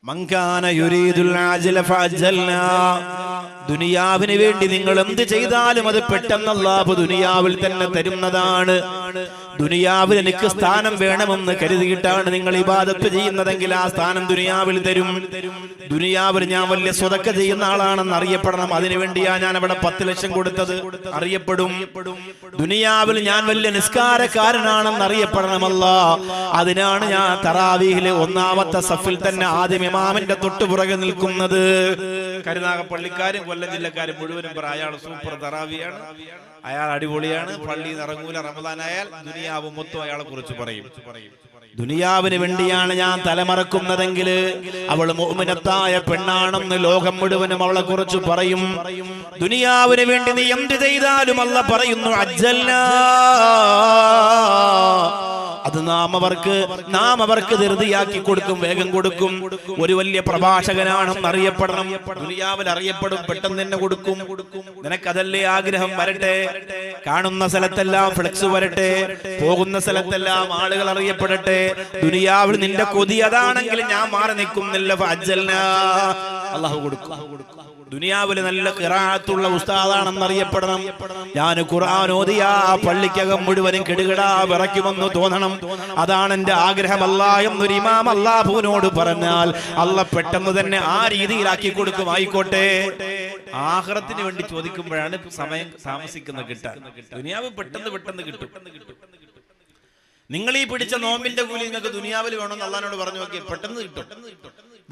മങ്കാന യുരീദുൽ ആജില ഫഅജൽനാ. ദുനിയാവിന് വേണ്ടി നിങ്ങൾ എന്ത് ചെയ്താലും അത് പെട്ടെന്ന് അല്ലാഹു ദുനിയാവിൽ തന്നെ തരുന്നതാണ്. ദുനിയാവിൽ എനിക്ക് സ്ഥാനം വേണമെന്ന് കരുതിയിട്ടാണ് നിങ്ങൾ ഇബാദത്ത് ചെയ്യുന്നതെങ്കിൽ ആ സ്ഥാനം ദുനിയാവിൽ തരും. ദുനിയാവിൽ ഞാൻ വലിയ സ്വതക്ക ചെയ്യുന്ന ആളാണെന്ന് അറിയപ്പെടണം, അതിനുവേണ്ടിയാ ഞാൻ അവിടെ 10 ലക്ഷം കൊടുത്തത്, അറിയപ്പെടും. ദുനിയാവിൽ ഞാൻ വലിയ നിസ്കാരക്കാരനാണെന്ന് അറിയപ്പെടണമല്ല, അതിനാണ് ഞാൻ തറാവീഹിലെ 1-ാമത്തെ സഫിൽ തന്നെ ആദ്യം ഇമാമിന്റെ തൊട്ടുപുറകെ നിൽക്കുന്നത്. കരുനാഗപ്പള്ളിക്കാരും കൊല്ലം ജില്ലക്കാരും മുഴുവനും അയാൾ സൂപ്പർ തറാവിയാണ്, അയാൾ അടിപൊളിയാണ്, പള്ളിയിൽ നിന്ന് ഇറങ്ങൂല, റമദാനായാൽ ദുനിയാവ് മൊത്തം അയാളെ കുറിച്ച് പറയും. ദുനിയാവിന് വേണ്ടിയാണ് ഞാൻ തലമറക്കുന്നതെങ്കിൽ അവൾ മുഅ്മിനത്തായ പെണ്ണാണെന്ന് ലോകം മുഴുവനും അവളെ കുറിച്ച് പറയും. ദുനിയാവിന് വേണ്ടി നീ എന്ത് ചെയ്താലും അല്ലാഹു പറയുന്നു അജ്ജൽനാ, അത് നാം അവർക്ക് ധൃതിയാക്കി കൊടുക്കും, വേഗം കൊടുക്കും. ഒരു വലിയ പ്രഭാഷകനാണെന്ന് അറിയപ്പെടണം, ദുനിയാവിൽ അറിയപ്പെടും, പെട്ടെന്ന് തന്നെ കൊടുക്കും. നിനക്കതല്ലേ ആഗ്രഹം? വരട്ടെ, കാണുന്ന സ്ഥലത്തെല്ലാം ഫ്ലെക്സ് വരട്ടെ, പോകുന്ന സ്ഥലത്തെല്ലാം ആളുകൾ അറിയപ്പെടട്ടെ. ദുനിയാവിൽ നിന്റെ കൊതി അതാണെങ്കിൽ ഞാൻ മാറി നിൽക്കുന്നില്ല. അല്ലാഹു കൊടുക്കും. ദുനിയാവില് നല്ല ഖിറാഅത്തുള്ള ഉസ്താദാണെന്ന് അറിയപ്പെടണം. ഞാൻ ഖുർആൻ ഓതിയ പള്ളിക്കകം മുഴുവനും കിടുകിടാ വിറയ്ക്കുമെന്ന് തോന്നണം, അതാണ് എന്റെ ആഗ്രഹം അല്ലാഹ് എന്നൊരു ഇമാം അല്ലാഹുവിനോട് പറഞ്ഞാൽ അല്ലാഹ് പെട്ടെന്ന് തന്നെ ആ രീതിയിലാക്കി കൊടുക്കും. ആയിക്കോട്ടെ, ആഖിറത്തിന് വേണ്ടി ചോദിക്കുമ്പോഴാണ് സമയം താമസിക്കുന്നത് കിട്ടാൻ. ദുനിയാവ് പെട്ടെന്ന് കിട്ടും. നിങ്ങൾ ഈ പിടിച്ച നോമ്പിന്റെ കൂലി നിങ്ങൾക്ക് ദുനിയാവിൽ വേണമെന്ന് അള്ളാഹിനോട് പറഞ്ഞു നോക്കി, പെട്ടെന്ന് കിട്ടും.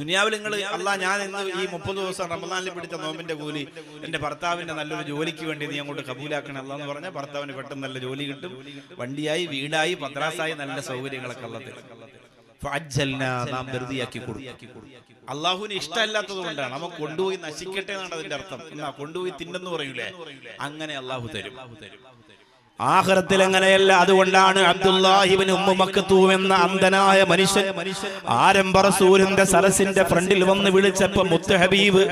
ദുനിയാവിൽ നിങ്ങൾ അല്ലാഹ് ഞാൻ ഇന്ന് ഈ 30 ദിവസം റമദാനിൽ പിടിച്ച നോമ്പിന്റെ കൂലി എന്റെ ഭർത്താവിന്റെ നല്ലൊരു ജോലിക്ക് വേണ്ടി നീ അങ്ങോട്ട് കബൂലാക്കണം അല്ലാന്ന് പറഞ്ഞാൽ ഭർത്താവിന് പെട്ടെന്ന് നല്ല ജോലി കിട്ടും, വണ്ടിയായി, വീടായി, മദ്രസായി, നല്ല സൗകര്യങ്ങളൊക്കെ അല്ലാതെ നാം ധൃതിയാക്കി കൊടുക്കും. അള്ളാഹുവിന് ഇഷ്ടമല്ലാത്തത് കൊണ്ടാണ്. അവൻ കൊണ്ടുപോയി നശിക്കട്ടെ എന്നാണ് അതിന്റെ അർത്ഥം. എന്നാ കൊണ്ടുപോയി തിന്നെന്ന് പറയൂലേ, അങ്ങനെ അള്ളാഹു തരും. ആഖിറത്തിൽ അങ്ങനെയല്ല. അതുകൊണ്ടാണ് അബ്ദുല്ലാഹി ഇബ്നു ഉമ്മു മക്തൂം എന്ന അന്ധനായ മനുഷ്യൻ ആരംഭ റസൂലിന്റെ സരസിന്റെ ഫ്രണ്ടിൽ വന്ന് വിളിച്ചപ്പോ മുത്ത് ഹബീബ്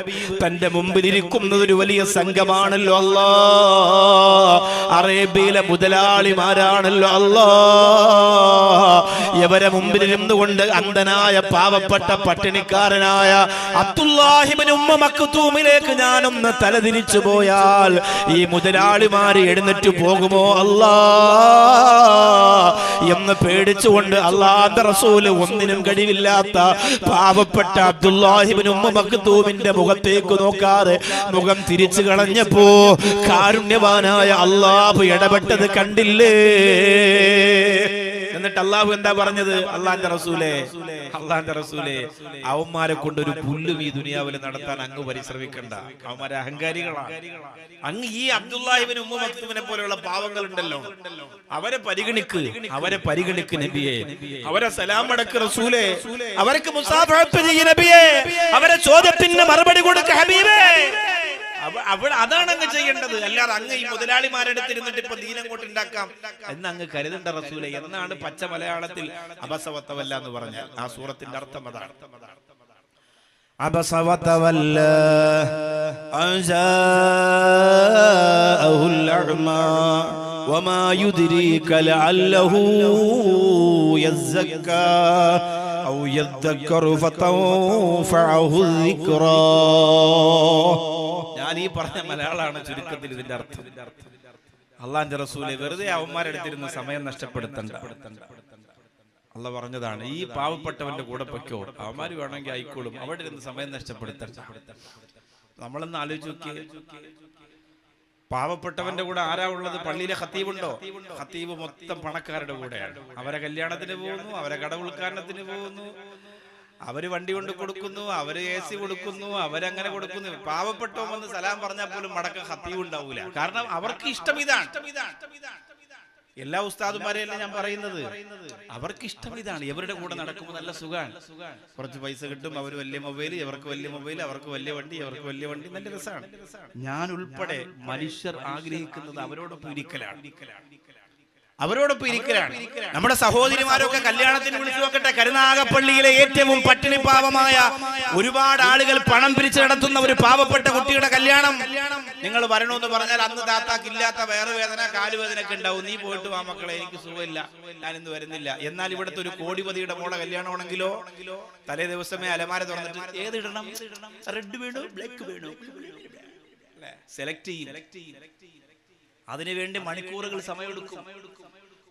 തന്റെ മുമ്പിൽ ഇരിക്കുന്നത് ഒരു വലിയ സംഘമാണല്ലോ അല്ലാഹ്, അറേബ്യയിലെ മുതലാളിമാരാണല്ലോ അല്ലാഹ്. ഇവരെ മുമ്പിൽ ഇരുന്നുകൊണ്ട് അന്ധനായ പാവപ്പെട്ട പട്ടിണിക്കാരനായ അബ്ദുല്ലാഹി ഇബ്നു ഉമ്മു മക്തൂമിലേക്ക് ഞാനൊന്ന് തലതിരിച്ചു പോയാൽ ഈ മുതലാളിമാര് എഴുന്നേറ്റ് പോകുമോ അല്ലാ എന്ന് പേടിച്ചുകൊണ്ട് അല്ലാഹുവിന്റെ റസൂല് ഒന്നിനും കഴിവില്ലാത്ത പാവപ്പെട്ട അബ്ദുല്ലാഹി ഇബ്നു ഉമ്മു മക്തൂമിന്റെ മുഖത്തേക്ക് നോക്കാതെ മുഖം തിരിച്ചു കളഞ്ഞപ്പോ കാരുണ്യവാനായ അല്ലാഹു ഇടപെട്ടത് കണ്ടില്ലേ? എന്നിട്ട് അല്ലാഹു എന്താ പറഞ്ഞത്? അല്ലാഹുവിന്റെ റസൂലേ, അവന്മാരെ കൊണ്ട് ഒരു പുല്ലും ഈ ദുനിയാവിൽ നടത്താൻ അങ്ങ് പരിശ്രമിക്കണ്ട. അവന്മാരെ അഹങ്കാരികളാണ്. അങ്ങ് ഈ അബ്ദുല്ലാഹി ഇബ്നു ഉമ്മു മക്തൂമിനെ പോലെയുള്ള പാവങ്ങൾ ഉണ്ടല്ലോ, അവരെ പരിഗണിക്ക് നബിയെ, അവരെ സലാം അടക്ക് റസൂലേ, അവർക്ക് മുസാഫഹത്ത് ചെയ്യ് നബിയെ, അവരെ ചോദ്യത്തിന് മറുപടി കൊടുക്ക ഹബീബേ. അതാണ് അങ്ങ് ചെയ്യേണ്ടത്. അല്ലാതെ അങ്ങ് ഈ മുതലാളിമാരെടുത്തിരുന്നിട്ട് ഇപ്പൊ ദീനങ്ങോട്ട് ഉണ്ടാക്കാം എന്ന് അങ്ങ് കരുതണ്ട റസൂലേ എന്നാണ് പച്ച മലയാളത്തിൽ അബസവത്തവല്ല എന്ന് പറഞ്ഞാൽ ആ സൂറത്തിന്റെ അർത്ഥം അതാണ്. അബസവത്തവല്ല അൻജാഅഹുൽ അഅ്മാ വമാ യുദ്രീക ലഅല്ലഹു യസ്സക്കാ ഔ യദ്ദക്കറു ഫതൻഫഅഹു ദിക്റാ. ഞാൻ ഈ പറഞ്ഞ മലയാളമാണ് ചുരുക്കത്തിൽ ഇതിന്റെ അർത്ഥം. അല്ലാഹുവിന്റെ റസൂലേ, വെറുതെ അവന്മാരെടുത്തിരുന്ന് സമയം നഷ്ടപ്പെടുത്തണ്ട. അല്ലാഹ് പറഞ്ഞതാണ്, ഈ പാവപ്പെട്ടവന്റെ കൂടെ പൊയ്ക്കോ, അവന്മാര് വേണമെങ്കിൽ ആയിക്കോളും, അവിടെ ഇരുന്ന് സമയം നഷ്ടപ്പെടുത്തണ്ട. നമ്മളൊന്ന് ആലോചിച്ച് നോക്കിയേ, പാവപ്പെട്ടവന്റെ കൂടെ ആരാ ഉള്ളത്? പള്ളിയിലെ ഖത്തീബുണ്ടോ? ഖത്തീബ് മൊത്തം പണക്കാരുടെ കൂടെയാണ്. അവരെ കല്യാണത്തിന് പോകുന്നു, അവരെ കട ഉദ്ഘാടനത്തിന് പോകുന്നു, അവര് വണ്ടി കൊണ്ട് കൊടുക്കുന്നു, അവര് AC കൊടുക്കുന്നു, അവരങ്ങനെ കൊടുക്കുന്നു. പാവപ്പെട്ടവൻ വന്ന് സലാം പറഞ്ഞാൽ പോലും മടക്കം ഖത്തീബ് ഉണ്ടാവൂല. കാരണം അവർക്ക് ഇഷ്ടം ഇതാണ്. എല്ലാ ഉസ്താദുമാരെയല്ല ഞാൻ പറയുന്നത്, അവർക്ക് ഇഷ്ടം ഇതാണ്. ഇവരുടെ കൂടെ നടക്കുമ്പോൾ നല്ല സുഖമാണ്, കുറച്ച് പൈസ കിട്ടും, അവര് വലിയ മൊബൈൽ, ഇവർക്ക് വലിയ മൊബൈൽ, അവർക്ക് വലിയ വണ്ടി, അവർക്ക് വലിയ വണ്ടി, നല്ല രസമാണ്. ഞാൻ ഉൾപ്പെടെ മനുഷ്യർ ആഗ്രഹിക്കുന്നത് അവരോടൊപ്പം ഇരിക്കലാണ്. അവരോടൊപ്പം ഇരിക്കലാണ്. നമ്മുടെ സഹോദരിമാരൊക്കെ കല്യാണത്തിന് വിളിച്ചു നോക്കട്ടെ. കരുനാഗപ്പള്ളിയിലെ ഏറ്റവും പട്ടിണി പാവമായ ഒരുപാട് ആളുകൾ പണം പിരിച്ചു നടത്തുന്ന ഒരു പാവപ്പെട്ട കുട്ടിയുടെ കല്യാണം നിങ്ങൾ വരണമെന്ന് പറഞ്ഞാൽ അന്ന് താത്താക്കില്ലാത്ത വയറുവേദന കാലുവേദനയൊക്കെ ഉണ്ടാവും. നീ പോയിട്ട് വാ മക്കളെ, എനിക്ക് സുഖമില്ല, ഞാനിന്ന് വരുന്നില്ല. എന്നാൽ ഇവിടുത്തെ ഒരു കോടിപതിയുടെ മോളെ കല്യാണമാണെങ്കിലോ തലേ ദിവസമേ അലമാര തുറന്നിട്ട് ഏതിടണം, റെഡ് വേണോ ബ്ലാക്ക് വേണോ സെലക്ട് ചെയ്യും. അതിനുവേണ്ടി മണിക്കൂറുകൾ സമയമെടുക്കും.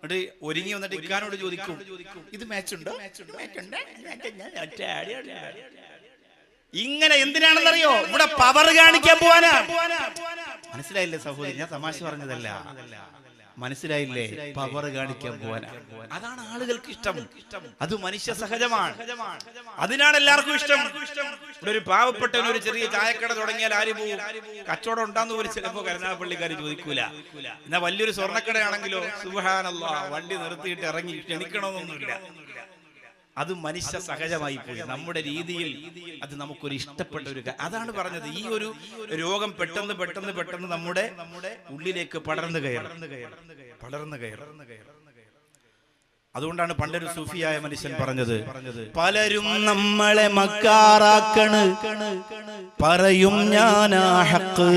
എന്നിട്ട് ഒരുങ്ങി വന്നിട്ട് ഇക്കാനോട് ചോദിക്കും, ഇത് മാച്ച് ഉണ്ടോ? ഇങ്ങനെ എന്തിനാണെന്നറിയോ? ഇവിടെ പവർ കാണിക്കാൻ പോവാനാ. മനസ്സിലായില്ലേ സഹോദരി? ഞാൻ തമാശ പറഞ്ഞതല്ല, മനസ്സിലായില്ലേ? പവർ കാണിക്കാൻ പോവാനാ. അതാണ് ആളുകൾക്ക് ഇഷ്ടം. അത് മനുഷ്യ സഹജമാണ്. അതിനാണ് എല്ലാവർക്കും ഇഷ്ടം. ഇവിടെ ഒരു പാവപ്പെട്ടവൻ ഒരു ചെറിയ ചായക്കട തുടങ്ങിയാൽ ആര് പോവും? കച്ചവടം ഉണ്ടാന്ന് പോലും ചിലപ്പോ കരുനാഗപ്പള്ളിക്കാർ ചോദിക്കൂല. എന്നാ വലിയൊരു സ്വർണ്ണക്കടയാണെങ്കിലോ സുബ്ഹാനല്ലാഹ് വണ്ടി നിർത്തിയിട്ട് ഇറങ്ങി ക്ഷണിക്കണമെന്നൊന്നുമില്ല. അത് മനുഷ്യ സഹജമായി പോയി. നമ്മുടെ രീതിയിൽ അത് നമുക്കൊരു ഇഷ്ടപ്പെട്ട ഒരു അതാണ് പറഞ്ഞത്. ഈ ഒരു രോഗം പെട്ടെന്ന് പെട്ടെന്ന് പെട്ടെന്ന് നമ്മുടെ ഉള്ളിലേക്ക് പടർന്നു കയറും. അതുകൊണ്ടാണ് പണ്ടൊരു സൂഫിയായ മനുഷ്യൻ പറഞ്ഞത്, പലരും നമ്മളെ മക്കാറാക്കണ്, പറയും ഞാനാ ഹക്ക്.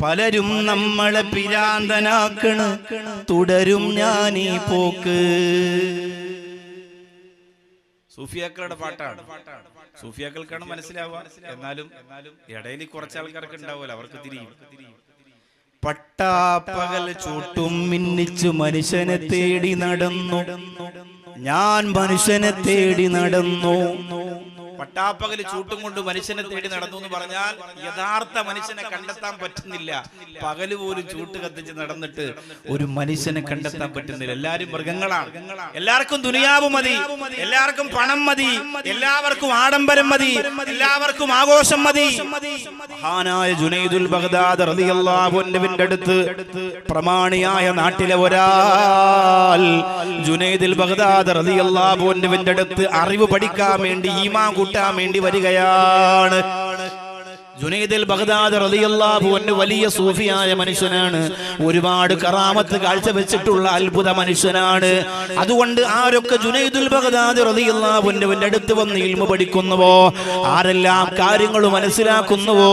പലരും നമ്മളെ പിരാന്തനാക്കണ്, തുടരും ഞാനീ പോക്ക്. സൂഫിയാക്കളുടെ പാട്ടാണ്. സൂഫിയാക്കൾക്കാണ് മനസ്സിലാവുക. എന്നാലും ഇടയിൽ കുറച്ച് ആൾക്കാർക്ക് ഉണ്ടാവുമല്ലോ, അവർക്ക് തിരിയും. പട്ടാപ്പകൽ ചൂട്ടും മിന്നിച്ചു മനുഷ്യനെ തേടി നടന്നു, ഞാൻ മനുഷ്യനെ തേടി നടന്നു. പട്ടാപ്പകൽ ചൂട്ടും കൊണ്ട് മനുഷ്യനെ തേടി നടന്നു എന്ന് പറഞ്ഞാൽ യഥാർത്ഥ മനുഷ്യനെ കണ്ടെത്താൻ പറ്റുന്നില്ല. പകല് പോലും ചൂട്ട് കത്തിച്ച് നടന്നിട്ട് ഒരു മനുഷ്യനെ കണ്ടെത്താൻ പറ്റുന്നില്ല. എല്ലാരും മൃഗങ്ങളാണ്. എല്ലാവർക്കും ദുനിയാവ് മതി, എല്ലാവർക്കും പണം മതി, എല്ലാവർക്കും ആഡംബരം മതി, എല്ലാവർക്കും ആഘോഷം മതി. മഹാനായ ജുനൈദുൽ ബഗ്ദാദി റളിയല്ലാഹു അൻഹുവിന്റെ അടുത്ത് പ്രമാണിയായ നാട്ടിലെ ഒരാൾ ജുനൈദുൽ ബഗ്ദാദി റളിയല്ലാഹു അൻഹുവിന്റെ അടുത്ത് അറിവ് പഠിക്കാൻ വേണ്ടി ഈമാൻ കൂട്ടാൻ വേണ്ടി വരികയാണ്. ജുനൈദുൽ ബഗ്ദാദി റളിയല്ലാഹു അൻഹു വലിയ സൂഫിയായ മനുഷ്യനാണ്. ഒരുപാട് കറാമത്ത് കാഴ്ചവെച്ചിട്ടുള്ള അത്ഭുത മനുഷ്യനാണ്. അതുകൊണ്ട് ആരൊക്കെ ജുനൈദുൽ ബഗ്ദാദി റളിയല്ലാഹു അൻഹുവിന്റെ അടുത്ത് വന്ന് ഇൽമു പഠിക്കുന്നുവോ, ആരെല്ലാം കാര്യങ്ങൾ മനസ്സിലാക്കുന്നുവോ,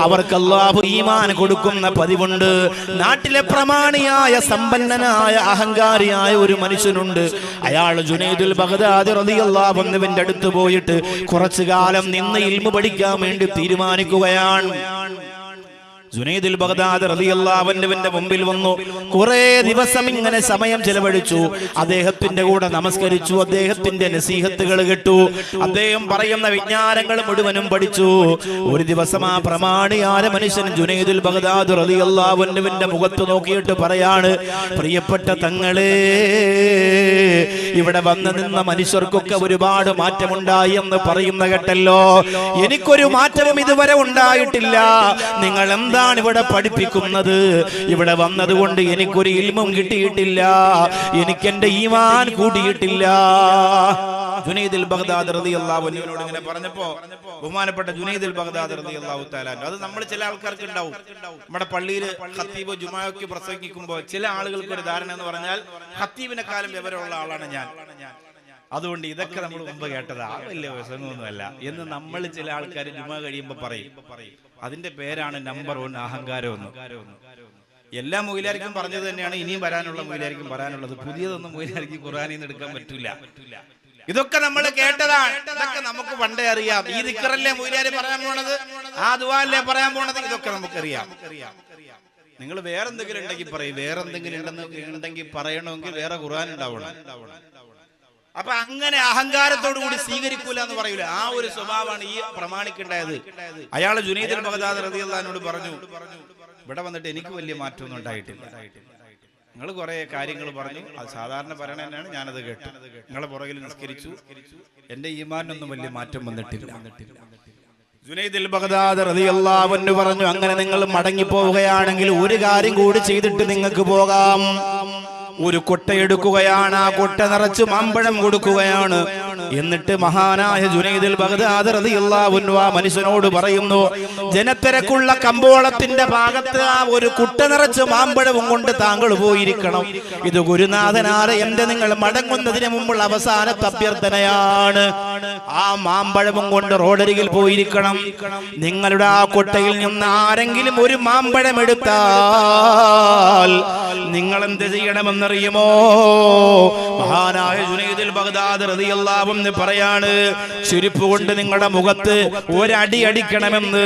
അവർക്ക് അല്ലാഹു ഈമാൻ കൊടുക്കുന്ന പതിവുണ്ട്. നാട്ടിലെ പ്രമാണിയായ സമ്പന്നനായ അഹങ്കാരിയായ ഒരു മനുഷ്യനുണ്ട്. അയാൾ ജുനൈദുൽ ബഗ്ദാദി റളിയല്ലാഹു അൻഹുവിന്റെ അടുത്ത് പോയിട്ട് കുറച്ചു കാലം നിന്ന് ഇൽമു പഠിക്കാൻ വേണ്ടി തീരുമാനിക്കുകയാണ്. ജുനൈദുൽ ബഗ്ദാദി റളിയല്ലാഹു അൻഹുവിന്റെ മുമ്പിൽ വന്നു. കുറേ ദിവസം ഇങ്ങനെ സമയം ചെലവഴിച്ചു. അദ്ദേഹത്തിന്റെ കൂടെ നമസ്കരിച്ചു, അദ്ദേഹത്തിന്റെ നസീഹത്തുകൾ കേട്ടു, അദ്ദേഹം പറയുന്ന വിജ്ഞാനങ്ങൾ മുഴുവനും പഠിച്ചു. ഒരു ദിവസം ആ പ്രമാണിയായ മനുഷ്യൻ ജുനൈദുൽ ബഗ്ദാദി റളിയല്ലാഹു അൻഹുവിന്റെ മുഖത്ത് നോക്കിയിട്ട് പറയാണ്, പ്രിയപ്പെട്ട തങ്ങളെ, ഇവിടെ വന്നു നിന്ന മനുഷ്യർക്കൊക്കെ ഒരുപാട് മാറ്റമുണ്ടായി എന്ന് പറയുന്ന കേട്ടല്ലോ. എനിക്കൊരു മാറ്റവും ഇതുവരെ ഉണ്ടായിട്ടില്ല. നിങ്ങൾ എന്താണ് ഇവിടെ പഠിപ്പിക്കുന്നത്? ഇവിടെ വന്നതുകൊണ്ട് എനിക്കൊരു ഇൽമും കിട്ടിയിട്ടില്ല, എനിക്ക് എന്റെ ഈമാൻ കൂടിയിട്ടില്ല. ജുനൈദുൽ ബഗ്ദാദി റളിയല്ലാഹു അൻഹുവിനോട് ഇങ്ങനെ പറഞ്ഞപ്പോ ബഹുമാനപ്പെട്ട ജുനൈദുൽ ബഗ്ദാദി റളിയല്ലാഹു തആല അത് നമ്മൾ ചില ആൾക്കാർക്ക് ഉണ്ടാവും. നമ്മുടെ പള്ളിയിൽ ഖത്തീബ് ജുമാഅക്ക് പ്രസംഗിക്കുമ്പോൾ ചില ആളുകൾക്ക് ഒരു ധാരണ എന്ന് പറഞ്ഞാൽ ഖത്തീബിനെക്കാളും വിവരമുള്ള ആളാണ് ഞാൻ, അതുകൊണ്ട് ഇതൊക്കെ നമ്മൾ മുമ്പ് കേട്ടതാ, വലിയ പ്രസംഗമൊന്നുമല്ല എന്ന് നമ്മൾ ചില ആൾക്കാർ ജുമാ കഴിയുമ്പോൾ പറയും. അതിന്റെ പേരാണ് നമ്പർ 1 അഹങ്കാരം എന്ന്. എല്ലാ മൊയിലാർക്കും പറഞ്ഞത് തന്നെയാണ് ഇനിയും വരാനുള്ള മൊയിലാർക്കും പറയാനുള്ളത്. പുതിയതൊന്നും മൊയിലാർക്ക് ഖുർആനിൽ നിന്ന് എടുക്കാൻ പറ്റൂല. ഇതൊക്കെ നമ്മൾ കേട്ടതാണ്, ഇതൊക്കെ നമുക്ക് പണ്ടേ അറിയാം. ഈ ദിക്റല്ലേ മൊയിലാര് പറയാൻ പോണത്, ആ ദുആ അല്ലേ പറയാൻ പോണത്, ഇതൊക്കെ നമുക്കറിയാം. നിങ്ങൾ വേറെന്തെങ്കിലും ഉണ്ടെങ്കിൽ പറയും, വേറെന്തെങ്കിലും ഉണ്ടെങ്കിൽ പറയണമെങ്കിൽ വേറെ ഖുർആൻ ഉണ്ടാവണം. അപ്പൊ അങ്ങനെ അഹങ്കാരത്തോടു കൂടി സ്വീകരിക്കൂല എന്ന് പറയൂല. ആ ഒരു സ്വഭാവമാണ് ഈ പ്രമാണിക്കുണ്ടായത്. അയാൾ ജുനൈദുൽ ബഗ്ദാദി റളിയല്ലാഹു അൻഹു പറഞ്ഞു, ഇവിടെ വന്നിട്ട് എനിക്ക് വലിയ മാറ്റമൊന്നും ഉണ്ടായിട്ടില്ല. നിങ്ങൾ കുറെ കാര്യങ്ങൾ പറഞ്ഞു, അത് സാധാരണ പറയണ തന്നെയാണ്, ഞാനത് കേട്ടു. നിങ്ങളെ പുറകിൽ നിസ്കരിച്ചു, എന്റെ ഈമാനൊന്നും വലിയ മാറ്റം വന്നിട്ടില്ല. ജുനൈദുൽ ബഗ്ദാദി റളിയല്ലാഹു അൻഹു പറഞ്ഞു, അങ്ങനെ നിങ്ങൾ മടങ്ങി പോവുകയാണെങ്കിൽ ഒരു കാര്യം കൂടി ചെയ്തിട്ട് നിങ്ങൾക്ക് പോകാം. ഒരു കൊട്ട എടുക്കുകയാണ്, ആ കൊട്ട നിറച്ച് മാമ്പഴം കൊടുക്കുകയാണ്. എന്നിട്ട് മഹാനായ ജുനൈദുൽ ബഗ്ദാദി റളിയല്ലാഹു അൻഹു ആ മനുഷ്യനോട് പറയുന്നു, ജനത്തിരക്കുള്ള കമ്പോളത്തിന്റെ ഭാഗത്ത് ആ ഒരു കുട്ട നിറച്ച് മാമ്പഴവും കൊണ്ട് താങ്കൾ പോയിരിക്കണം. ഇത് ഗുരുനാഥനാണ് എന്റെ നിങ്ങൾ മടങ്ങുന്നതിന് മുമ്പുള്ള അവസാനത്തെ അഭ്യർത്ഥനയാണ്. ആ മാമ്പഴവും കൊണ്ട് റോഡരികിൽ പോയിരിക്കണം. നിങ്ങളുടെ ആ കൊട്ടയിൽ നിന്ന് ആരെങ്കിലും ഒരു മാമ്പഴം എടുത്താൽ നിങ്ങൾ എന്ത് ചെയ്യണമെന്നറിയുമോ? മഹാനായ ജുനൈദുൽ ബഗ്ദാദി റളിയല്ലാഹു അൻഹു പറയാണ്, ചെരുപ്പ് കൊണ്ട് നിങ്ങളുടെ മുഖത്ത് ഒരടി അടിക്കണമെന്ന്,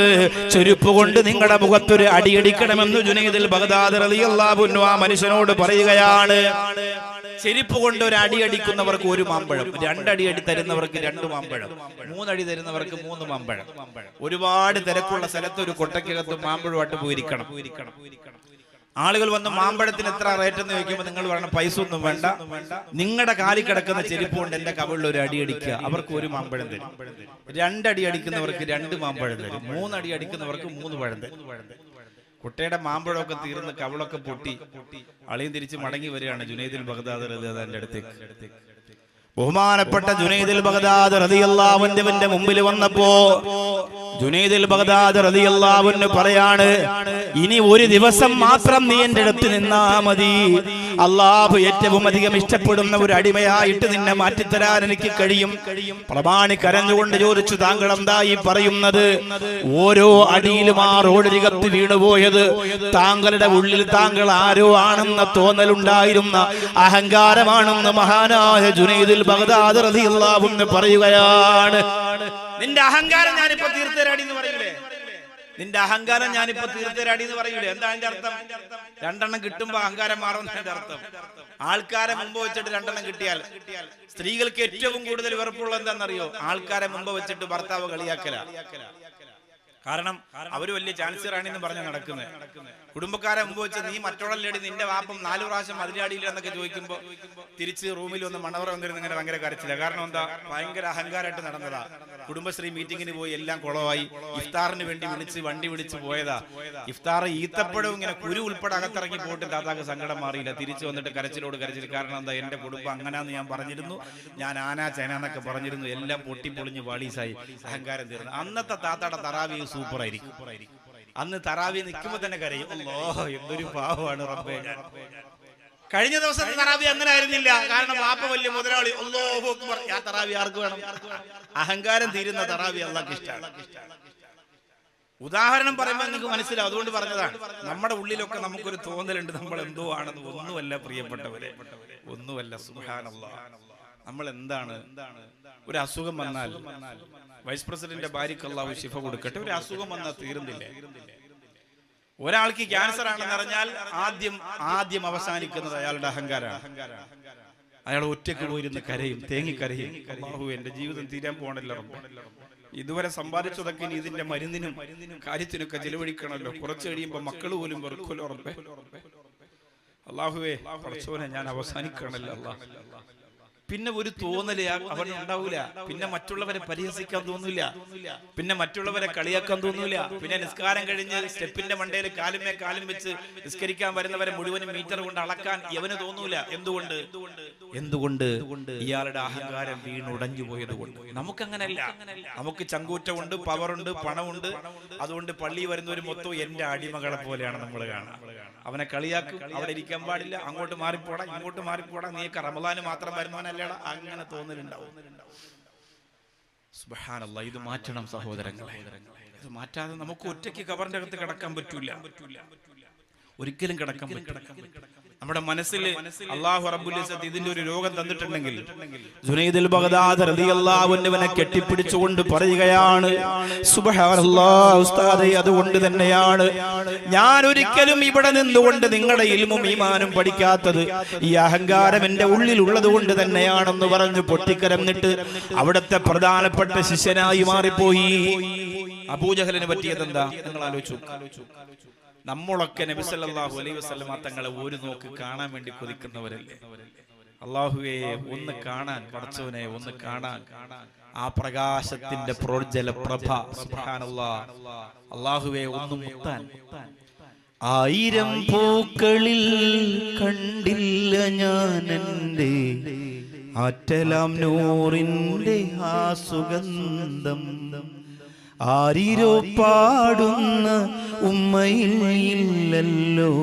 ചെരുപ്പ് കൊണ്ട് നിങ്ങളുടെ മുഖത്ത് ഒരു അടി അടിക്കണമെന്ന് ജുനൈദുൽ ബഗ്ദാദി റളിയല്ലാഹു അൻഹു ആ മനുഷ്യനോട് പറയുകയാണ്. ചെരുപ്പ് കൊണ്ട് ഒരു അടി അടിക്കുന്നവർക്ക് ഒരു മാമ്പഴം, രണ്ടടി അടി തരുന്നവർക്ക് 2 മാമ്പഴം, 3 അടി തരുന്നവർക്ക് 3 മാമ്പഴം. ഒരുപാട് തിരക്കുള്ള സ്ഥലത്ത് ഒരു കൊട്ടയ്ക്കകത്ത് മാമ്പഴമായിട്ട് പോയിരിക്കണം. ആളുകൾ വന്ന് മാമ്പഴത്തിന് എത്ര റേറ്റ് എന്ന് ചോദിക്കുമ്പോൾ നിങ്ങൾ പറയണം പൈസ ഒന്നും വേണ്ട, നിങ്ങളുടെ കാലിൽ കിടക്കുന്ന ചെരുപ്പ് കൊണ്ട് എന്റെ കവിളിൽ ഒരു അടി അടിക്കുക, അവർക്ക് 1 മാമ്പഴം തരും. 2 അടി അടിക്കുന്നവർക്ക് 2 മാമ്പഴം തരും. 3 അടി അടിക്കുന്നവർക്ക് 3 പഴം തരും. കുട്ടയുടെ മാമ്പഴമൊക്കെ തീർന്ന് കവിളൊക്കെ പൊട്ടി അളിയും തിരിച്ച് മടങ്ങി വരികയാണ് ജുനൈദുൽ ബഗ്ദാദി റളിയല്ലാഹു അൻഹുവിന്റെ അടുത്തേക്ക്. ബഹുമാനപ്പെട്ട ജുനൈദുൽ ബഗ്ദാദി റളിയല്ലാഹു അൻഹുവിന്റെ മുമ്പിൽ വന്നപ്പോ ജുനൈദുൽ ബഗ്ദാദി റളിയല്ലാഹു അൻഹു പറയാണ്, ഇനി ഒരു ദിവസം മാത്രം നീ എന്റെ അടുത്ത് നിന്നാ മതി. അല്ലാഹു ഏറ്റവും അധികം ഇഷ്ടപ്പെടുന്ന ഒരു അടിമയായിട്ട് നിന്നെ മാറ്റിത്തരാൻ എനിക്ക് കഴിയും. പ്രമാണി കരഞ്ഞുകൊണ്ട് ചോദിച്ചു, താങ്കൾ എന്താ ഈ പറയുന്നത്? ഓരോ അടിയിലും ആ റോഡരികത്ത് വീണുപോയത് താങ്കളുടെ ഉള്ളിൽ താങ്കൾ ആരോ ആണെന്ന തോന്നലുണ്ടായിരുന്ന അഹങ്കാരമാണെന്ന് മഹാനായ ജുനൈദുൽ ബഗ്ദാദി റളിയല്ലാഹു അൻഹു പറയുകയാണ്. നിന്റെ അഹങ്കാരം ഞാനിപ്പോ തീർത്തരാടി എന്ന് പറയൂലേ, നിന്റെ അഹങ്കാരം ഞാനിപ്പോ തീർത്തരാടി എന്ന് പറയൂലേ. എന്താ അതിന്റെ അർത്ഥം? 2 എണ്ണം കിട്ടുമ്പോ അഹങ്കാരം മാറുന്നതിന്റെ അർത്ഥം. ആൾക്കാരെ മുമ്പ് വെച്ചിട്ട് 2 എണ്ണം കിട്ടിയാൽ സ്ത്രീകൾക്ക് ഏറ്റവും കൂടുതൽ വെറുപ്പുള്ള എന്താണെന്നറിയോ? ആൾക്കാരെ മുമ്പ് വെച്ചിട്ട് ഭർത്താവ് കളിയാക്കല. കാരണം അവര് വലിയ ചാൻസറാണെന്ന് പറഞ്ഞ നടക്കുന്നത്. കുടുംബക്കാരെ മുമ്പ് വെച്ച് നീ മറ്റുള്ളടി നിന്റെ വാപ്പം 4 പ്രാവശ്യം അതിലാടിയില്ല എന്നൊക്കെ ചോദിക്കുമ്പോ തിരിച്ച് റൂമിൽ ഒന്ന് മണവറ വന്നിരുന്ന് ഇങ്ങനെ ഭയങ്കര കരച്ചില്ല. കാരണം എന്താ? ഭയങ്കര അഹങ്കാരമായിട്ട് നടന്നതാ. കുടുംബശ്രീ മീറ്റിങ്ങിന് പോയി എല്ലാം കുളമായി. ഇഫ്താറിന് വേണ്ടി വണ്ടി വിളിച്ച് പോയതാ. ഇഫ്താർ ഈത്തപ്പഴവും ഇങ്ങനെ കുരു ഉൾപ്പെടെ അകത്തിറങ്ങി പോയിട്ട് താത്താക്ക് സങ്കടം മാറിയില്ല. തിരിച്ചു വന്നിട്ട് കരച്ചിലോട് കരച്ചിൽ. കാരണം എന്താ? എന്റെ കുടുംബം അങ്ങനാന്ന് ഞാൻ പറഞ്ഞിരുന്നു, ഞാൻ ആനാ ചേനാന്നൊക്കെ പറഞ്ഞിരുന്നു, എല്ലാം പൊട്ടിപ്പൊളിഞ്ഞ് വാളീസായി, അഹങ്കാരം തീർന്നു. അന്നത്തെ താത്താടെ തറാവി സൂപ്പർ ആയിരിക്കും. അന്ന് തറാവി നിൽക്കുമ്പോ തന്നെ കരയും, അല്ലാഹ് എന്തൊരു പാവമാണ് റബ്ബേ. കഴിഞ്ഞ ദിവസത്തെ തറാവി അങ്ങനെ ആയിരുന്നില്ല. കാരണം വാപ്പ വലിയ മുതലാളി, അല്ലാഹു അക്ബർ. ആ തറാവി ആർക്ക് വേണം? അഹങ്കാരം തീരുന്ന തറാവി അല്ലാഹ്ക്ക് ഇഷ്ടമാണ്. ഉദാഹരണം പറയുമ്പോൾ നിങ്ങൾക്ക് മനസ്സിലാവും, അതുകൊണ്ട് പറഞ്ഞതാണ്. നമ്മുടെ ഉള്ളിലൊക്കെ നമുക്കൊരു തോന്നലുണ്ട് നമ്മൾ എന്തോ ആണെന്ന്. ഒന്നുമല്ല പ്രിയപ്പെട്ടവരെ, ഒന്നുമല്ല. സുബ്ഹാനല്ലാഹ്. നമ്മൾ എന്താണ്? ഒരു അസുഖം വന്നാൽ, വൈസ് പ്രസിഡന്റിന്റെ ഭാര്യക്ക് അല്ലാഹു ശിഫ കൊടുക്കട്ടെ, ഒരു അസുഖം വന്നാൽ തീർന്നില്ലേ? ഒരാൾക്ക് ക്യാൻസർ ആണെന്ന് അറിഞ്ഞാൽ ആദ്യം അവസാനിക്കുന്നത് അയാളുടെ അഹങ്കാരമാണ്. അയാൾ ഒറ്റയ്ക്ക് പോയിരുന്ന് കരയും, തേങ്ങിക്കരയും, അല്ലാഹു എന്റെ ജീവിതം തീരാൻ പോകണല്ലോ, ഇതുവരെ സമ്പാദിച്ചതൊക്കെ ഇനി ഇതിന്റെ മരുന്നിനും കാര്യത്തിനൊക്കെ ചെലവഴിക്കണമല്ലോ, കുറച്ച് കഴിയുമ്പോ മക്കൾ പോലും വെറുക്കല്ലോ റബ്ബേ. അല്ലാഹുവേ പടച്ചോനെ ഞാൻ അവസാനിക്കണല്ലോ അല്ലാഹ്. പിന്നെ ഒരു തോന്നല് അവന് ഉണ്ടാവൂല. പിന്നെ മറ്റുള്ളവരെ പരിഹസിക്കാൻ തോന്നൂല, പിന്നെ മറ്റുള്ളവരെ കളിയാക്കാൻ തോന്നൂല. പിന്നെ നിസ്കാരം കഴിഞ്ഞ് സ്റ്റെപ്പിന്റെ മണ്ടയിൽ കാലും വെച്ച് നിസ്കരിക്കാൻ വരുന്നവരെ മുഴുവനും മീറ്റർ കൊണ്ട് അളക്കാൻ ഇവന് തോന്നൂല. എന്തുകൊണ്ട്? ഇയാളുടെ അഹങ്കാരം വീണുടഞ്ഞു പോയത് കൊണ്ട്. നമുക്കങ്ങനല്ല. നമുക്ക് ചങ്കൂറ്റമുണ്ട്, പവറുണ്ട്, പണമുണ്ട്. അതുകൊണ്ട് പള്ളി വരുന്നവർ മൊത്തം എന്റെ അടിമകളെ പോലെയാണ് നമ്മൾ കാണുക. അവനെ കളിയാക്കും, അവിടെ ഇരിക്കാൻ പാടില്ല, അങ്ങോട്ട് മാറിപ്പോടാ, ഇങ്ങോട്ട് മാറിപ്പോടാ, നീക്ക് റമദാന് മാത്രം വരുന്നവനല്ലേടാ, അങ്ങനെ തോന്നലുണ്ടാവും. സുബ്ഹാനല്ലാഹ്. ഇത് മാറ്റണം സഹോദരങ്ങളെ. ഇത് മാറ്റാതെ നമുക്ക് ഒറ്റയ്ക്ക് കബറിന്റെ അകത്ത് കിടക്കാൻ പറ്റൂല, ഒരിക്കലും കിടക്കാൻ പറ്റില്ല. നമ്മുടെ മനസ്സിൽ അല്ലാഹു റബ്ബുൽ ഇസ്സത്ത് ഇതിന്റെ ഒരു രോഗം തന്നിട്ടുണ്ടെങ്കിൽ ജുനൈദുൽ ബഗ്ദാദി റളിയല്ലാഹു അൻഹുവിനെ കെട്ടിപ്പിടിച്ചുകൊണ്ട് പറയുകയാണ്, സുബ്ഹാനല്ലാഹ് ഉസ്താദേ, അതുകൊണ്ട് തന്നെയാണ് ഞാൻ ഒരിക്കലും ഇവിടെ നിന്നുകൊണ്ട് നിങ്ങളുടെ ഇൽമും ഈമാനും പഠിക്കാത്തത്. ഈ അഹങ്കാരം എന്റെ ഉള്ളിൽ ഉള്ളത് കൊണ്ട് തന്നെയാണെന്ന് പറഞ്ഞു പൊട്ടിക്കരന്നിട്ട് അവിടുത്തെ പ്രധാനപ്പെട്ട ശിഷ്യനായി മാറിപ്പോയി. അബൂജഹലിന് പറ്റിയതെന്താ നിങ്ങൾ ആലോചിച്ചു. നമ്മളൊക്കെ നബി സല്ലല്ലാഹു അലൈഹി വസല്ലം തങ്ങളെ ഒരു നോക്ക് കാണാൻ വേണ്ടി കൊതിക്കുന്നവരല്ലേ? അല്ലാഹുവേ ഒന്ന് കാണാൻ, പടച്ചവനെ ഒന്ന് കാണാൻ, ആ പ്രകാശത്തിന്റെ പ്രോജ്വല പ്രഭ. സുബ്ഹാനല്ലാഹ്. അല്ലാഹുവേ ഒന്ന് മുത്താൻ. 1000 പൂക്കളിൽ കണ്ടില്ല ഞാൻ എൻ്റെ ആറ്റലാം നൂറിൻ്റെ ആ സുഗന്ധം ആരിരോ പാടുന്ന ഉമ്മയിൽ ഇല്ലല്ലോ.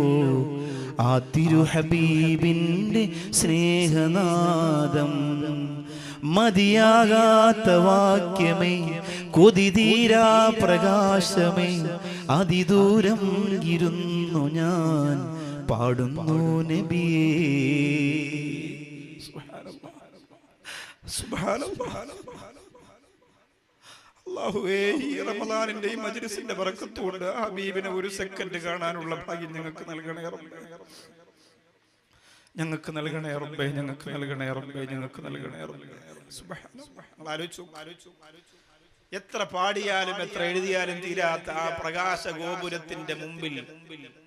ആ തിരു ഹബീബിൻ്റെ സ്നേഹനാദം മതിയാകാത്ത വാക്യമേ, കൊതിതീരാ പ്രകാശമേ, അതിദൂരം ഇരുന്നു ഞാൻ പാടുന്നു നബിയേ. അല്ലാഹുവേ, ഈ റമളാനിന്റെ ഈ മജ്‌ലിസിന്റെ ബറക്കത്തുകൊണ്ട് ഹബീബിനെ ഒരു സെക്കൻഡ് കാണാനുള്ള ഭാഗ്യം ഞങ്ങൾക്ക് നൽകണേ റബ്ബേ. ഞങ്ങൾക്ക് നൽകണേ റബ്ബേ, ഞങ്ങൾക്ക് നൽകണേ റബ്ബേ, ഞങ്ങൾക്ക് നൽകണേ റബ്ബേ. സുബ്ഹാനല്ലാഹ്. ആലോചിച്ചു, എത്ര പാടിയാലും എത്ര എഴുതിയാലും തീരാത്ത ആ പ്രകാശ ഗോപുരത്തിന്റെ മുമ്പിൽ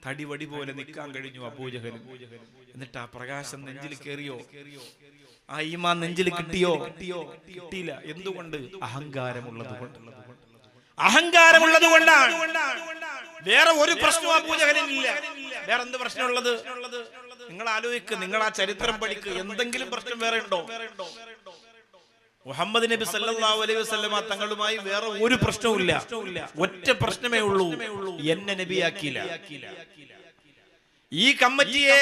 തടിവടി പോലെ നിൽക്കാൻ കഴിഞ്ഞു അബൂജഹലിന്. എന്നിട്ട് ആ പ്രകാശം നെഞ്ചിൽ കയറിയോ? ആ ഈമാൻ നെഞ്ചിൽ കിട്ടിയോ? കിട്ടിയില്ല. എന്തുകൊണ്ട്? അഹങ്കാരമുള്ളത് കൊണ്ട്. അഹങ്കാരമുള്ളത് കൊണ്ടാണ്. വേറെ ഒരു പ്രശ്നവും അബൂജഹലിനില്ല. വേറെ എന്ത് പ്രശ്നമുള്ളത്? നിങ്ങൾ ആലോചിക്കുക, നിങ്ങൾ ആ ചരിത്രം പഠിക്കുക. എന്തെങ്കിലും പ്രശ്നം വേറെ ഉണ്ടോ? മുഹമ്മദ് നബി സല്ലല്ലാഹു അലൈഹി വസല്ലമ തങ്ങളുമായി വേറെ ഒരു പ്രശ്നവുമില്ല. ഒറ്റ പ്രശ്നമേ ഉള്ളൂ, എന്നെ നബിയാക്കിയില്ല. ഈ കമ്മിറ്റിയെ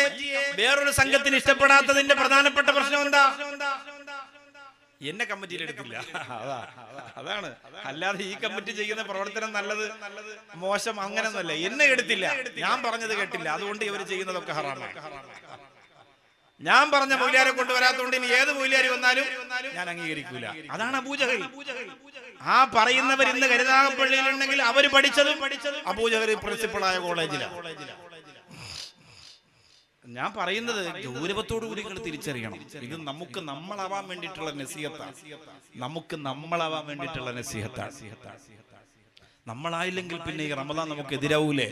വേറൊരു സംഘത്തിന് ഇഷ്ടപ്പെടാത്തതിന്റെ പ്രധാനപ്പെട്ട പ്രശ്നം എന്താ? എന്നെ കമ്മിറ്റിയിൽ എടുക്കില്ല. അതാണ്. അല്ലാതെ ഈ കമ്മിറ്റി ചെയ്യുന്ന പ്രവർത്തനം നല്ലത് മോശം അങ്ങനെയൊന്നുമല്ല. എന്നെ എടുത്തില്ല, ഞാൻ പറഞ്ഞത് കേട്ടില്ല, അതുകൊണ്ട് ഇവർ ചെയ്യുന്നതൊക്കെ ഹറാമാണ്. ഞാൻ പറഞ്ഞ മൗലിയാരെ കൊണ്ടുവരാത്തതുകൊണ്ട് ഇനി ഏത് മൗലിയാരി വന്നാലും ഞാൻ അംഗീകരിക്കൂല. അതാണ് അബൂജഹൽ. ആ പറയുന്നവർ ഇന്ന് കരുനാഗപ്പള്ളിയിലുണ്ടെങ്കിൽ അവര് പഠിച്ചതും അബൂജഹൽ പ്രിൻസിപ്പളായ കോളേജിലാണ്. ഞാൻ പറയുന്നത് ഗൗരവത്തോടു കൂടി നിങ്ങൾ തിരിച്ചറിയണം. ഇത് നമുക്ക് നമ്മളാവാൻ വേണ്ടിയിട്ടുള്ള നസീഹത്താണ്. നമുക്ക് നമ്മളാവാൻ വേണ്ടിയിട്ടുള്ള നസീഹത്താണ്. നമ്മളായില്ലെങ്കിൽ പിന്നെ ഈ റമദാൻ നമുക്ക് എതിരാവൂലേ?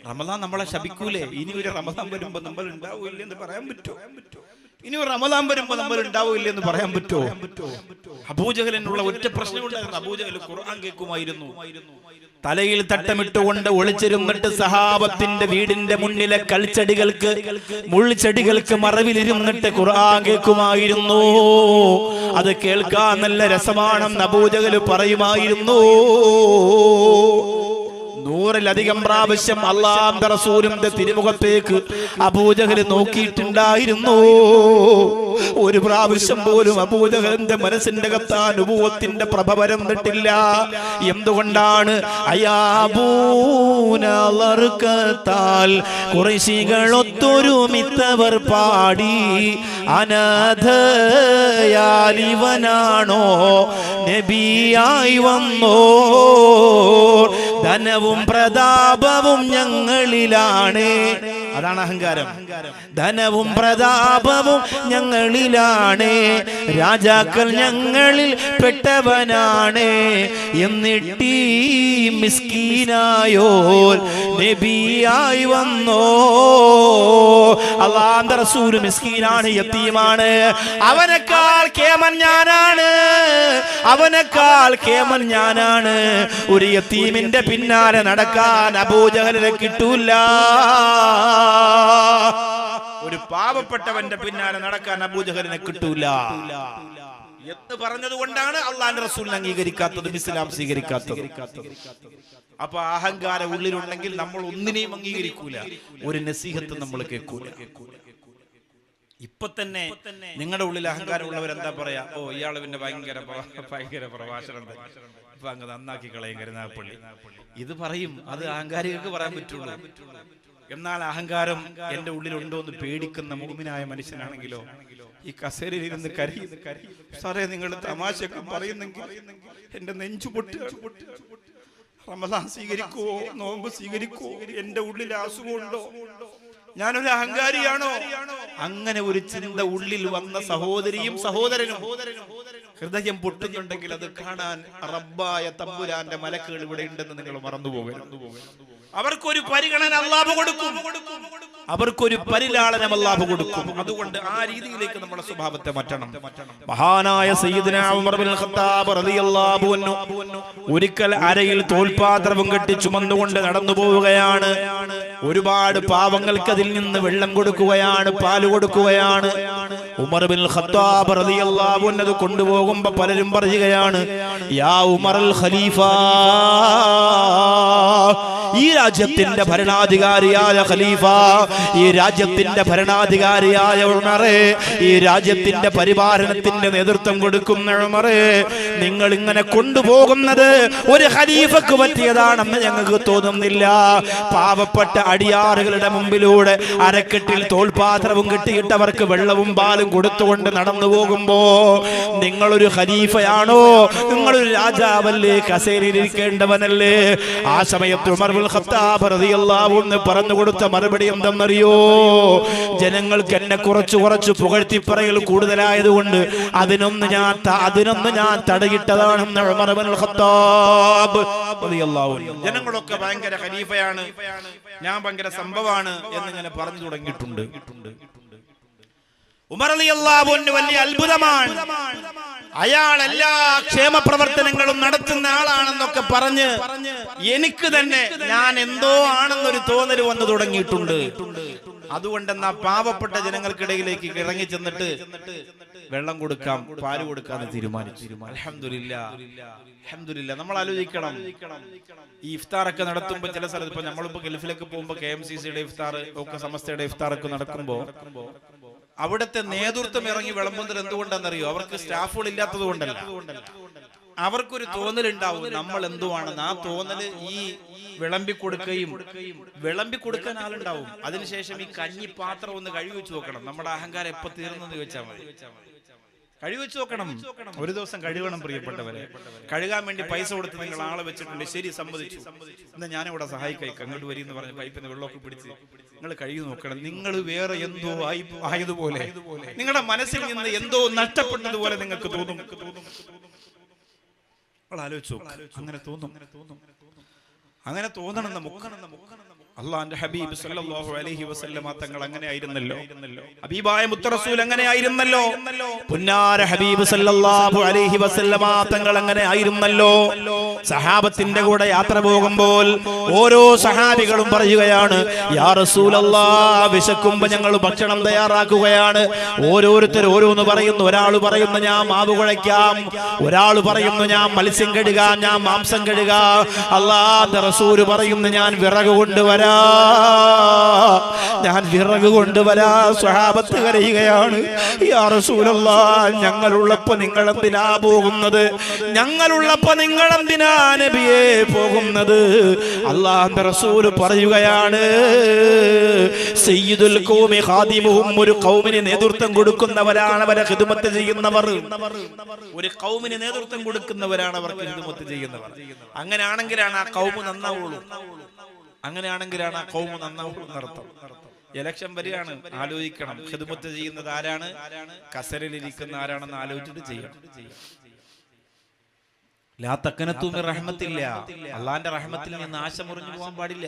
റമദാൻ നമ്മളെ ശപിക്കൂലേ? ഇനി ഒരു റമദാൻ വരുമ്പോ നമ്മൾ ഉണ്ടാവൂല്ലേ എന്ന് പറയാൻ പറ്റുമോ? ഇനി ഒരു റമദാൻ വരുമ്പോ നമ്മൾ ഉണ്ടാവില്ല എന്ന് പറയാൻ പറ്റുമോ? അബൂജഹലിനുള്ള ഒറ്റ പ്രശ്നമുണ്ടായിരുന്നു. അബൂജഹൽ ഖുർആൻ കേൾക്കുമായിരുന്നു. തലയിൽ തട്ടമിട്ടുകൊണ്ട് ഒളിച്ചിരുന്നിട്ട് സഹാബത്തിന്റെ വീടിന്റെ മുന്നിലെ കൽച്ചെടികൾക്ക് മുൾച്ചെടികൾക്ക് മറവിലിരുന്നിട്ട് ഖുർആൻ കേൾക്കുമായിരുന്നു. അത് കേൾക്കാൻ നല്ല രസമാണെന്ന് അബൂജഹൽ പറയുമായിരുന്നു. 100-ലധികം പ്രാവശ്യം അല്ലാഹുവിന്റെ റസൂലിന്റെ തിരുമുഖത്തേക്ക് അബൂജഹൽ നോക്കിയിട്ടുണ്ടായിരുന്നു. ഒരു പ്രാവശ്യം പോലും അബൂജഹലിന്റെ മനസ്സിന്റെ കത്താ നുബുവത്തിന്റെ പ്രഭ പരന്നിട്ടില്ല. എന്തുകൊണ്ടാണ്? അയാബൂനർക്കത്താൽ ഖുറൈശികളൊത്തൊരുമിത്തവർ പാടി അനാഥയാലിവനാണോ നബിയായി വന്നോ? ധനവും പ്രതാപവും ഞങ്ങളിലാണ്. അതാണ് അഹങ്കാരം. ധനവും പ്രതാപവും ഞങ്ങളിലാണ്, രാജാക്കൾ ഞങ്ങളിൽ പെട്ടവനാണ്. എന്നിട്ടീ മിസ്കീനായോ നബിയായി വന്നോ? അല്ലാഹുവിന്റെ റസൂൽ മിസ്കീനാണ്, യതീമാണ്. അവനേക്കാൾ കേമൻ ഞാനാണ്, അവനേക്കാൾ കേമൻ ഞാനാണ്. ഒരു യതീമിന്റെ പിന്നാലെ നടക്കാൻ അബൂജഹലിനെ കിട്ടൂല. ഒരു പാവപ്പെട്ടവന്റെ പിന്നാലെ നടക്കാൻ അബൂജഹലിനെ കിട്ടൂല എന്ന് പറഞ്ഞത് കൊണ്ടാണ് അള്ളാഹുവിന്റെ റസൂലിനെ അംഗീകരിക്കാത്തത്, ഇസ്ലാം സ്വീകരിക്കാത്തത്. അപ്പൊ അഹങ്കാരം ഉള്ളിലുണ്ടെങ്കിൽ നമ്മൾ ഒന്നിനെയും അംഗീകരിക്കൂല, ഒരു നസീഹത്ത് നമ്മൾ കേൾക്കൂല. ഇപ്പൊ തന്നെ നിങ്ങളുടെ ഉള്ളിൽ അഹങ്കാരമുള്ളവരെന്താ പറയാ? ഓ, ഇയാള് പിന്നെ ഭയങ്കര പ്രഭാഷണം, ഇപ്പൊ അങ്ങ് നന്നാക്കി കളയും കരുനാഗപ്പള്ളി. ഇത് പറയും, അത് അഹങ്കാരികൾക്ക് പറയാൻ പറ്റുള്ളൂ. എന്നാൽ അഹങ്കാരം എന്റെ ഉള്ളിലുണ്ടോ എന്ന് പേടിക്കുന്ന മുഅ്മിനായ മനുഷ്യനാണെങ്കിലോ ഈ കസേരയിൽ ഇരുന്ന് കരയും. സാറേ, നിങ്ങൾ തമാശയൊക്കെ പറയുന്നെങ്കിൽ എന്റെ നെഞ്ചു പൊട്ടുകയാണ്. റമദാൻ സ്വീകരിക്കുവോ, നോമ്പ് സ്വീകരിക്കുവോ, എന്റെ ഉള്ളിൽ അസുഖമുണ്ടോ, ഞാനൊരു അഹങ്കാരിയാണോ? അങ്ങനെ ഒരു ചിന്ത ഉള്ളിൽ വന്ന സഹോദരിയും സഹോദരനും ഹൃദയം പൊട്ടുന്നുണ്ടെങ്കിൽ അത് കാണാൻ റബ്ബായ തമ്പുരാന്റെ മലക്കുകൾ ഇവിടെ ഉണ്ടെന്ന് നിങ്ങൾ മറന്നുപോകരുത്. അവർക്കൊരു പരിഗണന അല്ലാഹു കൊടുക്കും, അവർക്കൊരു പരിലാളനം അല്ലാഹു കൊടുക്കും. അതുകൊണ്ട് ആ രീതിയിലേക്ക് നമ്മുടെ സ്വഭാവത്തെ മാറ്റണം. മഹാനായ സയ്യിദുനാ ഉമർ ബിൻ ഖത്താബ് റളിയല്ലാഹു അൻഹു ഒരിക്കൽ അരയിൽ തോൽപാത്രവും കെട്ടി ചുമന്നുകൊണ്ട് നടന്നു പോവുകയാണ്. ഒരുപാട് പാവങ്ങൾക്ക് അതിൽ നിന്ന് വെള്ളം കൊടുക്കുകയാണ്, പാല് കൊടുക്കുകയാണ്. ഉമർ ബിൻ ഖത്താബ് റളിയല്ലാഹു അൻഹു അത് കൊണ്ടുപോകുമ്പോൾ പലരും പറയുകയാണ്, യാ ഉമറുൽ ഖലീഫ, ഈ രാജ്യത്തിന്റെ ഭരണാധികാരിയായ ഖലീഫ, ഈ രാജ്യത്തിന്റെ ഭരണാധികാരിയായ ഉമറേ, ഈ രാജ്യത്തിന്റെ പരിപാലനത്തിന്റെ നേതൃത്വം കൊടുക്കുന്ന ഉമറേ, നിങ്ങൾ ഇങ്ങനെ കൊണ്ടുപോകുന്നത് ഒരു ഖലീഫക്ക് പറ്റിയതാണെന്ന് ഞങ്ങൾക്ക് തോന്നുന്നില്ല. പാവപ്പെട്ട അടിയാറുകളുടെ മുമ്പിലൂടെ അരക്കെട്ടിൽ തോൽപാത്രവും കെട്ടിയിട്ടവർക്ക് വെള്ളവും പാലും കൊടുത്തുകൊണ്ട് നടന്നു പോകുമ്പോ നിങ്ങളൊരു ഖലീഫയാണോ? നിങ്ങളൊരു രാജാവല്ലേ? കസേരയിൽ ഇരിക്കേണ്ടവനല്ലേ? ആ സമയത്ത് ഉമർ ബിൻ ഖത്താബ് റളിയല്ലാഹു അൻഹു പറഞ്ഞു കൊടുത്ത മറുപടി എന്തെന്നറിയോ? ജനങ്ങൾക്ക് എന്നെ കുറച്ചു പുകഴ്ത്തി പറയൽ കൂടുതലായതുകൊണ്ട് അതിനൊന്ന് ഞാൻ തടയിട്ടതാണെന്ന് ഉമർ ബിൻ ഖത്താബ് റളിയല്ലാഹു അൻഹു. ജനങ്ങളൊക്കെ ഭയങ്കര ഖലീഫയാണ്, ഞാൻ ഭയങ്കര സംഭവമാണ് എന്നിങ്ങനെ പറഞ്ഞു തുടങ്ങിയിട്ടുണ്ട്. ഉമർ റളിയല്ലാഹു അൻഹു വലിയ അത്ഭുതമാണ്, അയാൾ എല്ലാ ക്ഷേമ പ്രവർത്തനങ്ങളും നടത്തുന്ന ആളാണെന്നൊക്കെ പറഞ്ഞ് എനിക്ക് തന്നെ ഞാൻ എന്തോ ആണെന്നൊരു തോന്നൽ വന്നു തുടങ്ങിയിട്ടുണ്ട്. അതുകൊണ്ടെന്നാ പാവപ്പെട്ട ജനങ്ങൾക്കിടയിലേക്ക് ഇറങ്ങി ചെന്നിട്ട് വെള്ളം കൊടുക്കാം, പാല് കൊടുക്കാന്ന് തീരുമാനിച്ചു. അൽഹംദുലില്ലാ. നമ്മൾ ആലോചിക്കണം, ഈ ഇഫ്താറൊക്കെ നടത്തുമ്പോൾ ചില സ്ഥലത്ത്, ഇപ്പൊ നമ്മളിപ്പോ ഗൾഫിലേക്ക് പോകുമ്പോ KMCCയുടെ ഇഫ്താർ ഒക്കെ സമസ്തയുടെ ഇഫ്താറൊക്കെ നടക്കുമ്പോ അവിടുത്തെ നേതൃത്വം ഇറങ്ങി വിളമ്പുന്നത് എന്തുകൊണ്ടാണെന്നറിയോ? അവർക്ക് സ്റ്റാഫുകൾ ഇല്ലാത്തത് കൊണ്ടല്ല, അവർക്കൊരു തോന്നലുണ്ടാവും നമ്മൾ എന്തുവാണെന്ന്. ആ തോന്നല് ഈ വിളമ്പിക്കൊടുക്കാൻ ആളുണ്ടാവും. അതിനുശേഷം ഈ കഞ്ഞി പാത്രം ഒന്ന് കഴുകി വെച്ച് നോക്കണം. നമ്മുടെ അഹങ്കാരം എപ്പോ തീർന്നെന്ന് ചോദിച്ചാൽ മതി. കഴുകി വെച്ച് നോക്കണം, ഒരു ദിവസം കഴുകണം പ്രിയപ്പെട്ടവരെ. കഴുകാൻ വേണ്ടി പൈസ കൊടുത്ത് നിങ്ങൾ ആളെ വെച്ചിട്ടുണ്ട്, ശരി സമ്മതിച്ചു, എന്നാ ഞാനിവിടെ സഹായിക്കാം, അങ്ങോട്ട് വരി എന്ന് പറഞ്ഞ് പൈപ്പിൽ നിന്ന് വെള്ളമൊക്കെ പിടിച്ച് നിങ്ങൾ കഴുകി നോക്കണം. നിങ്ങൾ വേറെ എന്തോ ആയതുപോലെ, നിങ്ങളുടെ മനസ്സിൽ നിന്ന് എന്തോ നഷ്ടപ്പെട്ടതുപോലെ നിങ്ങൾക്ക് തോന്നും. ആലോചിച്ചു, അങ്ങനെ തോന്നണം നമുക്ക്. അല്ലാഹുവിന്റെ ഹബീബ് സല്ലല്ലാഹു അലൈഹി വസല്ലമ തങ്ങൾ അങ്ങനെ ആയിരുന്നല്ലോ. ഹബീബായ മുത്തറസൂൽ അങ്ങനെ ആയിരുന്നല്ലോ. പുന്നാര ഹബീബ് സല്ലല്ലാഹു അലൈഹി വസല്ലമ തങ്ങൾ അങ്ങനെ ആയിരുന്നല്ലോ. സഹാബത്തിന്റെ കൂടെ യാത്ര പോകുമ്പോൾ ഓരോ സഹാബികളും പറയുകയാണ്, യാ റസൂലല്ലാഹ്, വിശക്കുമ്പോൾ ഞങ്ങൾ ഭക്ഷണം തയ്യാറാക്കുകയാണ്. ഓരോരുത്തർ ഓരോന്ന് പറയുന്നു. ഒരാൾ പറയുന്നു ഞാൻ മാവ് കുഴയ്ക്കാം, ഒരാൾ പറയുന്നു ഞാൻ മത്സ്യം കഴുകാം, ഞാൻ മാംസം കഴുകാം. അല്ലാഹുവിന്റെ റസൂൽ പറയുന്നു ഞാൻ വിറക് കൊണ്ടുവരാം, ഞാൻ വിറക് കൊണ്ടുവരാ. സ്വഹാബത്ത് കരയുകയാണ്, യാ റസൂലല്ലാഹ്, ഞങ്ങളുള്ളപ്പോ നിങ്ങൾ എന്തിനാ പോകുന്നത്? ഞങ്ങളുള്ളപ്പോ നിങ്ങൾ എന്തിനാ നബിയെ പോകുന്നത്? അല്ലാഹുവിന്റെ റസൂൽ പറയുകയാണ്, സയ്യിദുൽ ഖൗമി ഖാദിമുഹും, ഒരു ഖൗമിന് നേതൃത്വം കൊടുക്കുന്നവരാണ് അവരെ ഖിദ്മത്ത് ചെയ്യുന്നവർ. ഒരു ഖൗമിന് നേതൃത്വം കൊടുക്കുന്നവരാണ് അവർക്ക് ഖിദ്മത്ത് ചെയ്യുന്നവർ. അങ്ങനെയാണെങ്കിലാണ് ആ ഖൗം നന്നാവുള്ളൂ. അങ്ങനെയാണെങ്കിലാണ് ആ ഖൗം നന്നാവുള്ളൂ എന്നർത്ഥം. ഇലക്ഷൻ വരികയാണ്, ആലോചിക്കണം ഖിദ്മത്ത് ചെയ്യുന്നത് ആരാണ്, കസരിലിരിക്കുന്ന ആരാണെന്ന് ആലോചിച്ചിട്ട് ചെയ്യണം. ലാ തഖനതു മിർ റഹ്മത്തില്ല, അല്ലാഹുവിന്റെ റഹ്മത്തിൽ നിന്ന് ആശ മുറിഞ്ഞു പോകാൻ പാടില്ല.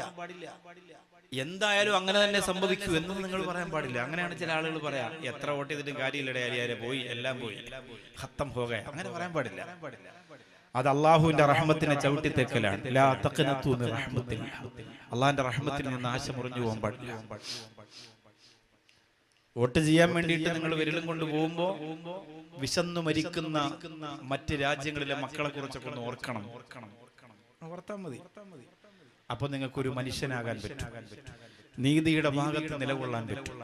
എന്തായാലും അങ്ങനെ തന്നെ സംഭവിക്കൂ എന്ന് നിങ്ങൾ പറയാൻ പാടില്ല. അങ്ങനെയാണ് ചില ആളുകൾ പറയാ, എത്ര വോട്ട് ചെയ്തിട്ടും കാര്യമില്ലടെ, അരിയാരെ പോയി, എല്ലാം പോയി, ഖത്തം ഹോ ഗയ. അങ്ങനെ പറയാൻ പാടില്ല. അത് അള്ളാഹുവിന്റെ റഹ്മത്തിനെ ചവിട്ടിത്തേക്കലാണ്. ലാ തഖനതു മിർ റഹ്മത്തില്ല, അള്ളാഹുവിന്റെ റഹ്മത്തിൽ നിന്ന് ആശ മുറിഞ്ഞു പോകാൻ പാടില്ല. വോട്ട് ചെയ്യാൻ വേണ്ടിയിട്ട് നിങ്ങൾ വിരലും കൊണ്ട് പോകുമ്പോ വിശന്നു മരിക്കുന്ന മറ്റ് രാജ്യങ്ങളിലെ മക്കളെ കുറിച്ചൊക്കെ ഒന്ന് ഓർക്കണം, ഓർത്താൽ മതി. അപ്പൊ നിങ്ങൾക്കൊരു മനുഷ്യനാകാൻ പറ്റും, നീതിയുടെ ഭാഗത്ത് നിലകൊള്ളാൻ പറ്റും.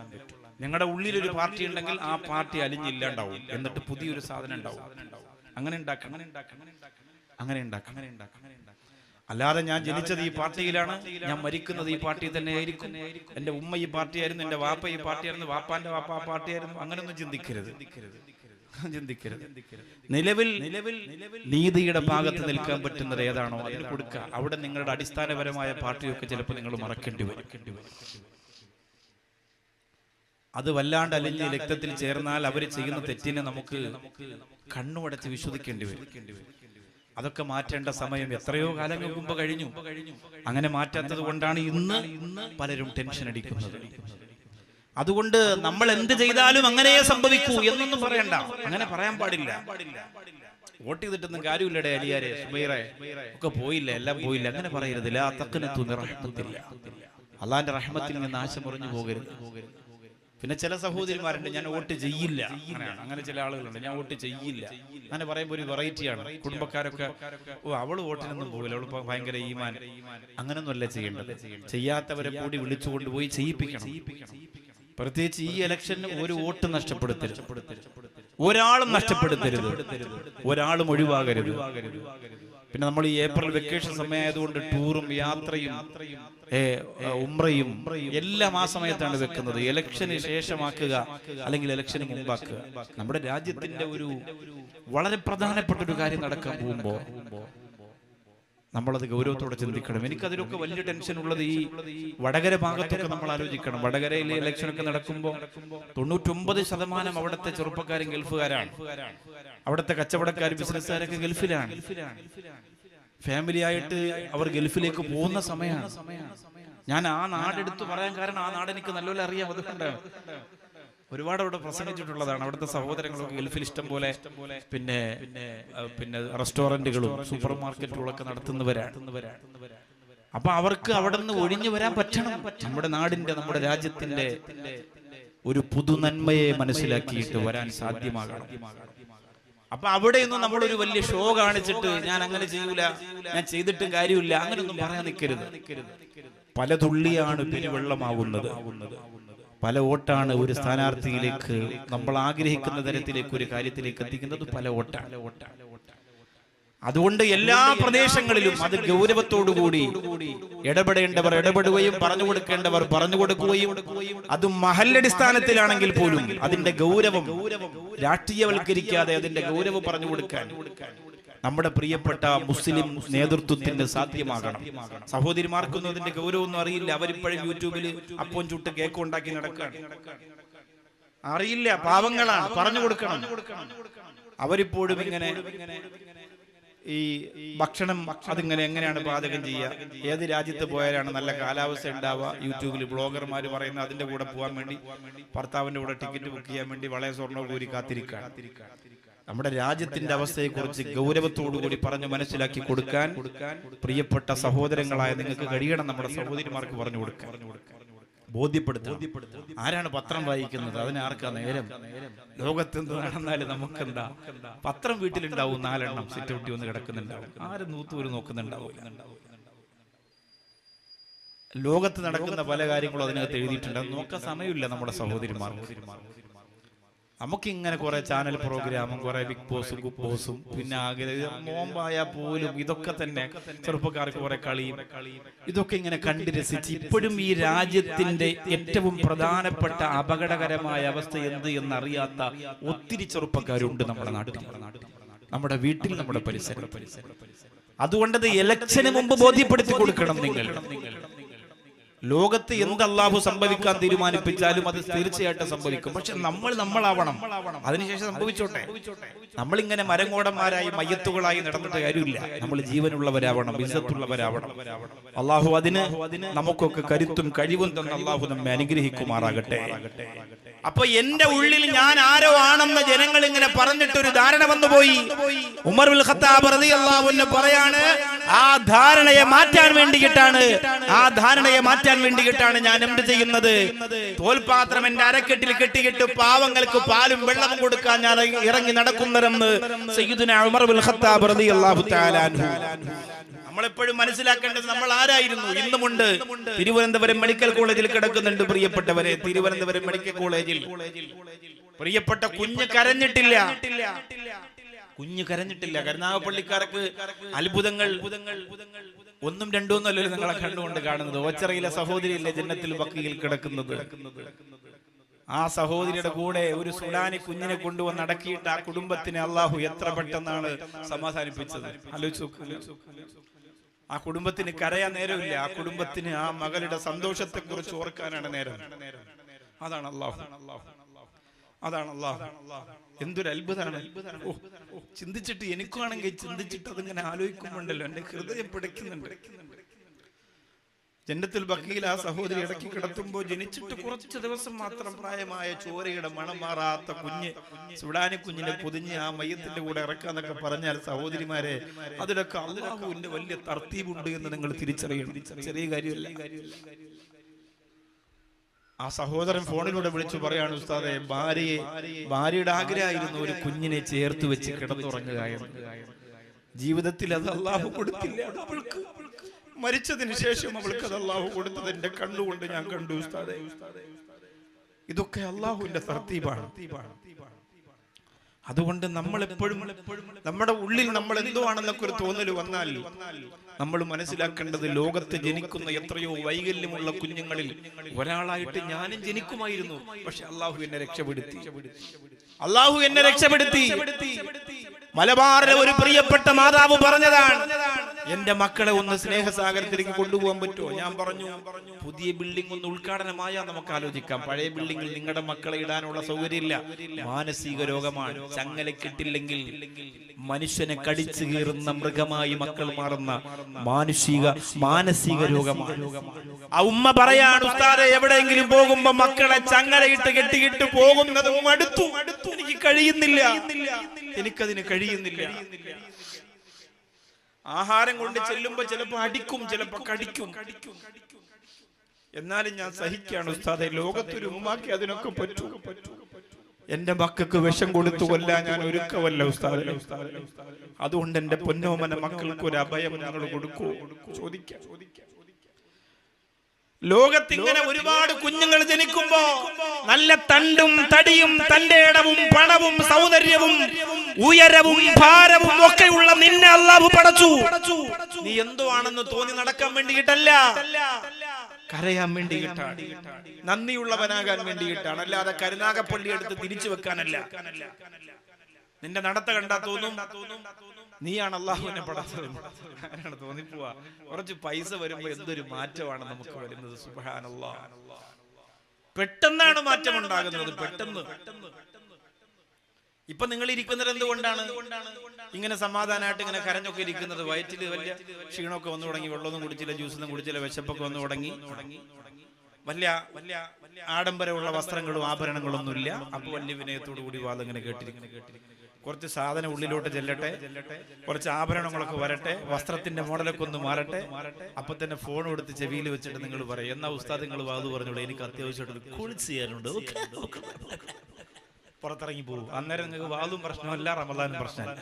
നിങ്ങളുടെ ഉള്ളിലൊരു പാർട്ടി ഉണ്ടെങ്കിൽ ആ പാർട്ടി അലിഞ്ഞില്ലാണ്ടാവും, എന്നിട്ട് പുതിയൊരു സാധനം ഉണ്ടാവും. അങ്ങനെ ഉണ്ടാക്കണം. അല്ലാതെ ഞാൻ ജനിച്ചത് ഈ പാർട്ടിയിലാണ്, ഞാൻ മരിക്കുന്നത് ഈ പാർട്ടി തന്നെ ആയിരിക്കും, എന്റെ ഉമ്മ ഈ പാർട്ടിയായിരുന്നു, എന്റെ വാപ്പ ഈ പാർട്ടിയായിരുന്നു, വാപ്പാന്റെ വാപ്പ ആ പാർട്ടിയായിരുന്നു, അങ്ങനെയൊന്നും ചിന്തിക്കരുത്. നിലവിൽ നീതിയുടെ ഭാഗത്ത് നിൽക്കാൻ പറ്റുന്നത് ഏതാണോ അതിന് കൊടുക്കുക. അവിടെ നിങ്ങളുടെ അടിസ്ഥാനപരമായ പാർട്ടിയൊക്കെ ചിലപ്പോൾ നിങ്ങൾ മറക്കേണ്ടി വരും. അത് വല്ലാണ്ട് അലിഞ്ഞ് രക്തത്തിൽ ചേർന്നാൽ അവർ ചെയ്യുന്ന തെറ്റിനെ നമുക്ക് കണ്ണുമടച്ച് വിശ്വസിക്കേണ്ടി വരും. അതൊക്കെ മാറ്റേണ്ട സമയം എത്രയോ കാലങ്ങൾക്ക് മുമ്പ് കഴിഞ്ഞു. അങ്ങനെ മാറ്റാത്തത് കൊണ്ടാണ് ഇന്ന് പലരും ടെൻഷൻ അടിക്കുന്നത്. അതുകൊണ്ട് നമ്മൾ എന്ത് ചെയ്താലും അങ്ങനെ സംഭവിക്കൂ എന്നൊന്നും പറയണ്ട, അങ്ങനെ പറയാൻ പാടില്ല. വോട്ട് ചെയ്തിട്ടൊന്നും കാര്യമില്ലടേ, അലിയാരെ സുബൈറെ ഒക്കെ പോയില്ല, എല്ലാം പോയില്ല, അങ്ങനെ പറയരുത്. ലാ തഖ്നതു മിർ റഹ്മത്തില്ല, അള്ളാന്റെ റഹ്മത്തിൽ നിന്ന് നാശം മുറിഞ്ഞു പോകരുത്. പിന്നെ ചില സഹോദരിമാരുണ്ട്, ഞാൻ വോട്ട് ചെയ്യില്ല, അങ്ങനെ ചില ആളുകളുണ്ട്, ഞാൻ വോട്ട് ചെയ്യില്ല. അങ്ങനെ പറയുമ്പോൾ ഒരു വെറൈറ്റിയാണ്. കുടുംബക്കാരൊക്കെ അവള് വോട്ടിനൊന്നും പോകില്ല, അവള് ഭയങ്കര ഈമാൻ. അങ്ങനൊന്നുമല്ല ചെയ്യേണ്ടത്. ചെയ്യാത്തവരെ കൂടി വിളിച്ചുകൊണ്ടുപോയി ചെയ്യിപ്പിക്കണം. പ്രത്യേകിച്ച് ഈ ഇലക്ഷന് ഒരു വോട്ട് നഷ്ടപ്പെടുത്തരുത്, ഒരാളും നഷ്ടപ്പെടുത്തരുത്, ഒരാളും ഒഴിവാകരുത്. പിന്നെ നമ്മൾ ഈ ഏപ്രിൽ വെക്കേഷൻ സമയമായതുകൊണ്ട് ടൂറും യാത്രയും ഉംറയും എല്ലാം ആ സമയത്താണ് വെക്കുന്നത്. ഇലക്ഷന് ശേഷമാക്കുക അല്ലെങ്കിൽ ഇലക്ഷന് മുമ്പാക്കുക. നമ്മുടെ രാജ്യത്തിന്റെ ഒരു വളരെ പ്രധാനപ്പെട്ട ഒരു കാര്യം നടക്കാൻ പോകുമ്പോ നമ്മളത് ഗൗരവത്തോടെ ചിന്തിക്കണം. എനിക്കതിലൊക്കെ വലിയ ടെൻഷൻ ഉള്ളത് ഈ വടകര ഭാഗത്തൊക്കെ നമ്മൾ ആലോചിക്കണം. വടകരയിലെ ഇലക്ഷനൊക്കെ നടക്കുമ്പോൾ 99% അവിടുത്തെ ചെറുപ്പക്കാരും ഗൾഫുകാരാണ്. അവിടുത്തെ കച്ചവടക്കാർ, ബിസിനസ്സുകാരൊക്കെ ഗൾഫിലാണ്. ഫാമിലി ആയിട്ട് അവർ ഗൾഫിലേക്ക് പോകുന്ന സമയമാണ്. ഞാൻ ആ നാടെടുത്ത് പറയാൻ കാരണം ആ നാട് എനിക്ക് നല്ലപോലെ അറിയാം. അതുകൊണ്ടാണ് ഒരുപാട് അവിടെ പ്രസംഗിച്ചിട്ടുള്ളതാണ്. അവിടുത്തെ സഹോദരങ്ങളൊക്കെ ഗൾഫിൽ ഇഷ്ടം പോലെ പിന്നെ റെസ്റ്റോറന്റുകളും സൂപ്പർ മാർക്കറ്റുകളൊക്കെ നടത്തുന്നവരാണ്. അപ്പൊ അവർക്ക് അവിടെ നിന്ന് ഒഴിഞ്ഞു വരാൻ പറ്റണം. നമ്മുടെ നാടിന്റെ, നമ്മുടെ രാജ്യത്തിന്റെ ഒരു പുതു നന്മയെ മനസ്സിലാക്കിയിട്ട് വരാൻ സാധ്യമാകണം. അപ്പൊ അവിടെയൊന്നും നമ്മളൊരു വലിയ ഷോ കാണിച്ചിട്ട് ഞാൻ അങ്ങനെ ചെയ്യൂല, ഞാൻ ചെയ്തിട്ടും കാര്യമില്ല, അങ്ങനെയൊന്നും പറയാൻ നിൽക്കരുത്. പല തുള്ളിയാണ് പെരുവെള്ളമാവുന്നത്. പല വോട്ടാണ് ഒരു സ്ഥാനാർത്ഥിയിലേക്ക്, നമ്മൾ ആഗ്രഹിക്കുന്ന തരത്തിലേക്ക് ഒരു കാര്യത്തിലേക്ക് എത്തിക്കുന്നത്. പല വോട്ടാണ്. അതുകൊണ്ട് എല്ലാ പ്രദേശങ്ങളിലും അത് ഗൗരവത്തോടുകൂടി ഇടപെടേണ്ടവർ ഇടപെടുകയും പറഞ്ഞു കൊടുക്കേണ്ടവർ പറഞ്ഞു കൊടുക്കുകയും, അത് മഹല്ലടിസ്ഥാനത്തിലാണെങ്കിൽ പോലും അതിന്റെ ഗൗരവം രാഷ്ട്രീയവൽക്കരിക്കാതെ അതിന്റെ ഗൗരവം പറഞ്ഞു കൊടുക്കാൻ നമ്മുടെ പ്രിയപ്പെട്ട മുസ്ലിം നേതൃത്വത്തിന് സാധ്യമാകണം. സഹോദരിമാർക്കൊന്നും അതിന്റെ ഗൗരവമൊന്നും അറിയില്ല. അവരിപ്പോഴും യൂട്യൂബിൽ അപ്പം ചുട്ട് കേക്ക് ഉണ്ടാക്കി നടക്കാൻ അറിയില്ല. പാവങ്ങളാണ്, പറഞ്ഞു കൊടുക്കണം. അവരിപ്പോഴും ഇങ്ങനെ ഈ ഭക്ഷണം അതിങ്ങനെ എങ്ങനെയാണ് പാചകം ചെയ്യുക, ഏത് രാജ്യത്ത് പോയാലാണ് നല്ല കാലാവസ്ഥ ഉണ്ടാവുക, യൂട്യൂബിൽ ബ്ലോഗർമാർ പറയുന്ന അതിന്റെ കൂടെ പോകാൻ വേണ്ടി ഭർത്താവിന്റെ കൂടെ ടിക്കറ്റ് ബുക്ക് ചെയ്യാൻ വേണ്ടി വളരെ സ്വർണ്ണ കൂരി കാത്തിരിക്കാൻ. നമ്മുടെ രാജ്യത്തിന്റെ അവസ്ഥയെക്കുറിച്ച് ഗൗരവത്തോടുകൂടി പറഞ്ഞു മനസ്സിലാക്കി കൊടുക്കാൻ പ്രിയപ്പെട്ട സഹോദരങ്ങളായ നിങ്ങൾക്ക് കഴിയണം. നമ്മുടെ സഹോദരിമാർക്ക് പറഞ്ഞു കൊടുക്കാൻ, ബോധ്യപ്പെടുത്തണം. ആരാണ് പത്രം വായിക്കുന്നത്? അതിനാർക്കാ നേരം? ലോകത്തെന്ത് നടന്നാലും നമുക്കെന്താ? പത്രം വീട്ടിലുണ്ടാവും, 4 എണ്ണം സിറ്റൗട്ടി വന്ന് കിടക്കുന്നുണ്ടാവും, ആരും നൂത്തൂര് നോക്കുന്നുണ്ടാവില്ല. ലോകത്ത് നടക്കുന്ന പല കാര്യങ്ങളും അതിനകത്ത് എഴുതിയിട്ടുണ്ട്. അത് നോക്കാൻ സമയമില്ല നമ്മുടെ സഹോദരിമാർക്ക്. നമുക്കിങ്ങനെ കുറെ ചാനൽ പ്രോഗ്രാമും കുറെ ബിഗ് ബോസും കുക്ക് ബോസും പിന്നെ നോമ്പായ പോലും ഇതൊക്കെ തന്നെ ചെറുപ്പക്കാർക്ക് കുറെ കളിയും ഇതൊക്കെ ഇങ്ങനെ കണ്ട് രസിച്ച് ഇപ്പോഴും ഈ രാജ്യത്തിന്റെ ഏറ്റവും പ്രധാനപ്പെട്ട അപകടകരമായ അവസ്ഥ എന്ത് എന്നറിയാത്ത ഒത്തിരി ചെറുപ്പക്കാരുണ്ട് നമ്മുടെ നാട്ടിൽ, നമ്മുടെ വീട്ടിൽ, നമ്മുടെ പരിസരം. അതുകൊണ്ടത് ഇലക്ഷന് മുമ്പ് ബോധ്യപ്പെടുത്തി കൊടുക്കണം. നിങ്ങൾ ലോകത്ത് എന്ത് അല്ലാഹു സംഭവിക്കാൻ തീരുമാനിപ്പിച്ചാലും അത് തീർച്ചയായിട്ടും സംഭവിക്കും. പക്ഷെ നമ്മളാവണം. അതിനുശേഷം സംഭവിച്ചോട്ടെ. നമ്മളിങ്ങനെ മരങ്ങോടന്മാരായി മയ്യത്തുകളായി നടന്നിട്ട് കാര്യമില്ല. നമ്മൾ ജീവനുള്ളവരാവണം, ഇസ്സത്തുള്ളവരാവണം. അല്ലാഹു അതിന് നമുക്കൊക്കെ കരുത്തും കഴിവും തന്ന അല്ലാഹു നമ്മെ അനുഗ്രഹിക്കുമാറാകട്ടെ. അപ്പൊ എന്റെ ഉള്ളിൽ ഞാൻ ആരോ ആണെന്ന് ജനങ്ങൾ ഇങ്ങനെ പറഞ്ഞിട്ടൊരു ധാരണ വന്നുപോയി. ഉമർ ഇബ്നുൽ ഖത്താബ് റളിയല്ലാഹു അൻഹു പറയാണ്, ആ ധാരണയെ മാറ്റാൻ വേണ്ടിയിട്ടാണ് ഞാൻ എന്ത് ചെയ്യുന്നത്? തോൽപാത്രം എന്റെ അരക്കെട്ടിൽ കെട്ടിയിട്ട് പാവങ്ങൾക്ക് പാലും വെള്ളവും കൊടുക്കാൻ ഞാൻ ഇറങ്ങി നടക്കുന്നതെന്ന് സയ്യിദുനാ ഉമർ ഇബ്നുൽ ഖത്താബ് റളിയല്ലാഹു തആല അൻഹു. നമ്മളെപ്പോഴും മനസ്സിലാക്കേണ്ടത് നമ്മൾ ആരായിരുന്നു. ഇന്നുമുണ്ട്. തിരുവനന്തപുരം മെഡിക്കൽ കോളേജിൽ കിടക്കുന്നുണ്ട് പ്രിയപ്പെട്ടവരെ. തിരുവനന്തപുരം മെഡിക്കൽ കോളേജിൽ പ്രിയപ്പെട്ട കുഞ്ഞ് കരഞ്ഞിട്ടില്ല. കരുനാഗപ്പള്ളിക്കാർക്ക് അത്ഭുതങ്ങൾ 1, 2 അല്ലല്ലോ നിങ്ങളെ കണ്ടുകൊണ്ട് കാണുന്നത്. ഓച്ചറയിലെ സഹോദരിയിലെ ജന്നത്തിൽ ബഖീയിൽ കിടക്കുന്നത്. ആ സഹോദരിയുടെ കൂടെ ഒരു സുഡാനി കുഞ്ഞിനെ കൊണ്ടുവന്ന് അടക്കിയിട്ട് ആ കുടുംബത്തിനെ അള്ളാഹു എത്ര പെട്ടെന്നാണ് സമാധാനിപ്പിച്ചത്. ആലോചിച്ചു. ആ കുടുംബത്തിന് കരയാൻ നേരമില്ല. ആ കുടുംബത്തിന് ആ മകളുടെ സന്തോഷത്തെ കുറിച്ച് ഓർക്കാനാണ് നേരം. അതാണ് അള്ളാഹു. എന്തൊരു അത്ഭുതമാണ്. ചിന്തിച്ചിട്ട് എനിക്കാണെങ്കിൽ ചിന്തിച്ചിട്ട് അതിങ്ങനെ ആലോചിക്കുമ്പോണ്ടല്ലോ എന്റെ ഹൃദയം പിടയ്ക്കുന്നുണ്ട്. ജന്നത്തുൽ ബഖീൽ ആ സഹോദരി ഇടയ്ക്ക് കിടത്തുമ്പോൾ ജനിച്ചിട്ട് കുറച്ച് ദിവസം മാത്രം പ്രായമായ ചോരയുടെ മണം മാറാത്ത കുഞ്ഞ്, സുഡാനി കുഞ്ഞിനെ പൊതിഞ്ഞ് ആ മയ്യത്തിന്റെ കൂടെ ഇറക്കാന്നൊക്കെ പറഞ്ഞാൽ സഹോദരിമാരെ, അതിലൊക്കെ അല്ലാഹുവിന്റെ വലിയ തർത്തീബുണ്ട് എന്ന് നിങ്ങൾ തിരിച്ചറിയണം. ചെറിയ കാര്യമല്ല. ആ സഹോദരൻ ഫോണിലൂടെ വിളിച്ചു പറയാണ്, ഉസ്താദെ, ഭാര്യയുടെ ആഗ്രഹമായിരുന്നു ഒരു കുഞ്ഞിനെ ചേർത്ത് വെച്ച് കിടന്നുറങ്ങുക എന്ന്. ജീവിതത്തിൽ അത് അള്ളാഹു കൊടുത്തില്ല അവൾക്ക്. മരിച്ചതിന് ശേഷം അവൾക്ക് അത് അള്ളാഹു കൊടുത്തത് എന്റെ കണ്ണുകൊണ്ട് ഞാൻ കണ്ടു ഉസ്താദെ. ഇതൊക്കെ അള്ളാഹുവിന്റെ തർത്തീബാണ്. അതുകൊണ്ട് നമ്മൾ എപ്പോഴും നമ്മുടെ ഉള്ളിൽ നമ്മൾ എന്തോ ആണെന്നൊക്കെ ഒരു തോന്നൽ വന്നാൽ നമ്മൾ മനസ്സിലാക്കേണ്ടത്, ലോകത്ത് ജനിക്കുന്ന എത്രയോ വൈകല്യമുള്ള കുഞ്ഞുങ്ങളിൽ ഒരാളായിട്ട് ഞാനും ജനിക്കുമായിരുന്നു. പക്ഷെ അള്ളാഹു എന്നെ രക്ഷപ്പെടുത്തി. മലബാറിലെ ഒരു പ്രിയപ്പെട്ട മാതാവ് പറഞ്ഞതാണ്, എന്റെ മക്കളെ ഒന്ന് സ്നേഹസാഗരത്തിലേക്ക് കൊണ്ടുപോകാൻ പറ്റുമോ? ഞാൻ പറഞ്ഞു, പുതിയ ബിൽഡിംഗ് ഒന്ന് ഉദ്ഘാടനമായാൽ നമുക്ക് ആലോചിക്കാം. പഴയ ബിൽഡിംഗിൽ നിങ്ങളുടെ മക്കളെ ഇടാനുള്ള സൗകര്യമില്ല. മാനസിക രോഗമാണ്. ചങ്ങലക്കിട്ടില്ലെങ്കിൽ മനുഷ്യനെ കടിച്ചു കീറുന്ന മൃഗമായി മക്കൾ മാറുന്ന മാനസിക രോഗമാണ്. ആ ഉമ്മ പറയാണ്, ഉസ്താദെ, എവിടെയെങ്കിലും പോകുമ്പോ മക്കളെ ചങ്ങലയിട്ട് കെട്ടിയിട്ട് പോകുന്നത് മടുത്തു. എനിക്ക് കഴിയുന്നില്ല, എനിക്കതിന് കഴിയുന്നില്ല. ആഹാരം കൊണ്ട് ചെല്ലുമ്പോ ചിലപ്പോ അടിക്കും, ചിലപ്പോ കടിക്കും. എന്നാലും ഞാൻ സഹിക്കാണ് ഉസ്താദെ. ലോകത്തൊരു ഉമ്മാക്കി അതിനൊക്കെ പറ്റൂ. എന്റെ മക്കൾക്ക് വിഷം കൊടുത്തു കൊല്ലാൻ ഞാൻ ഒരുക്കവല്ല ഉസ്താദെ. അതുകൊണ്ട് എന്റെ പൊന്നോമന മക്കൾക്ക് ഒരു അഭയം ഞങ്ങൾ കൊടുക്കൂ? ചോദിക്കാം. ലോകത്തിങ്ങനെ ഒരുപാട് കുഞ്ഞുങ്ങൾ ജനിക്കുമ്പോ നല്ല തണ്ടും തടിയും തന്റെ ഇടവും പണവും സൗന്ദര്യവും ഉയരവും ഭാരവും ഒക്കെയുള്ള നിന്നെ അല്ലാഹു പടച്ചു. നീ എന്തോ ആണെന്ന് തോന്നി നടക്കാൻ വേണ്ടിയിട്ടല്ല, കരയാൻ വേണ്ടിയിട്ടാണ്, നന്ദിയുള്ളവനാകാൻ വേണ്ടിയിട്ടാണ്. അല്ലാതെ കരുനാഗപ്പള്ളി എടുത്ത് തിരിച്ചു വെക്കാനല്ല. നിന്റെ നടത്ത കണ്ടാ തോന്നും നീയാണ് അള്ളാഹുവിനെ പടച്ചത്. അങ്ങനെയാണ് തോന്നിപ്പോവാ. കുറച്ച് പൈസ വരുമ്പോ എന്തൊരു മാറ്റമാണ് നമുക്ക് വരുന്നത്. സുബ്ഹാനല്ലാഹ്. പെട്ടെന്നാണ് മാറ്റം ഉണ്ടാകുന്നത്. പെട്ടെന്ന്. ഇപ്പൊ നിങ്ങൾ ഇരിക്കുന്നത് എന്തുകൊണ്ടാണ്? ഇങ്ങനെ സമാധാനമായിട്ട് ഇങ്ങനെ കരഞ്ഞൊക്കെ ഇരിക്കുന്നത്. വയറ്റിൽ വലിയ ക്ഷീണമൊക്കെ വന്നു തുടങ്ങി. വെള്ളമൊന്നും കുടിച്ചില്ല, ജ്യൂസൊന്നും കുടിച്ചില്ല, വിശപ്പൊക്കെ വന്നു തുടങ്ങി. വലിയ ആഡംബരമുള്ള വസ്ത്രങ്ങളും ആഭരണങ്ങളൊന്നും ഇല്ല. അപ്പൊ വലിയ വിനയത്തോടു കൂടി വാദം ഇങ്ങനെ കേട്ടിരിക്കുന്നു. കുറച്ച് സാധനം ഉള്ളിലോട്ട് ചെല്ലട്ടെ, കുറച്ച് ആഭരണങ്ങളൊക്കെ വരട്ടെ, വസ്ത്രത്തിന്റെ മോഡലൊക്കെ ഒന്ന് മാറട്ടെ. അപ്പൊ തന്നെ ഫോൺ എടുത്ത് ചെവിയിൽ വെച്ചിട്ട് നിങ്ങൾ പറയും, എന്നാ ഉസ്താദ് നിങ്ങൾ വാത് പറഞ്ഞോളൂ, എനിക്ക് അത്യാവശ്യമായിട്ട് കുളിച്ച് ചെയ്യാനുണ്ട്, പുറത്തിറങ്ങി പോകും. അന്നേരം നിങ്ങൾക്ക് വാതും പ്രശ്നമല്ല, റമദാനും പ്രശ്നമല്ല.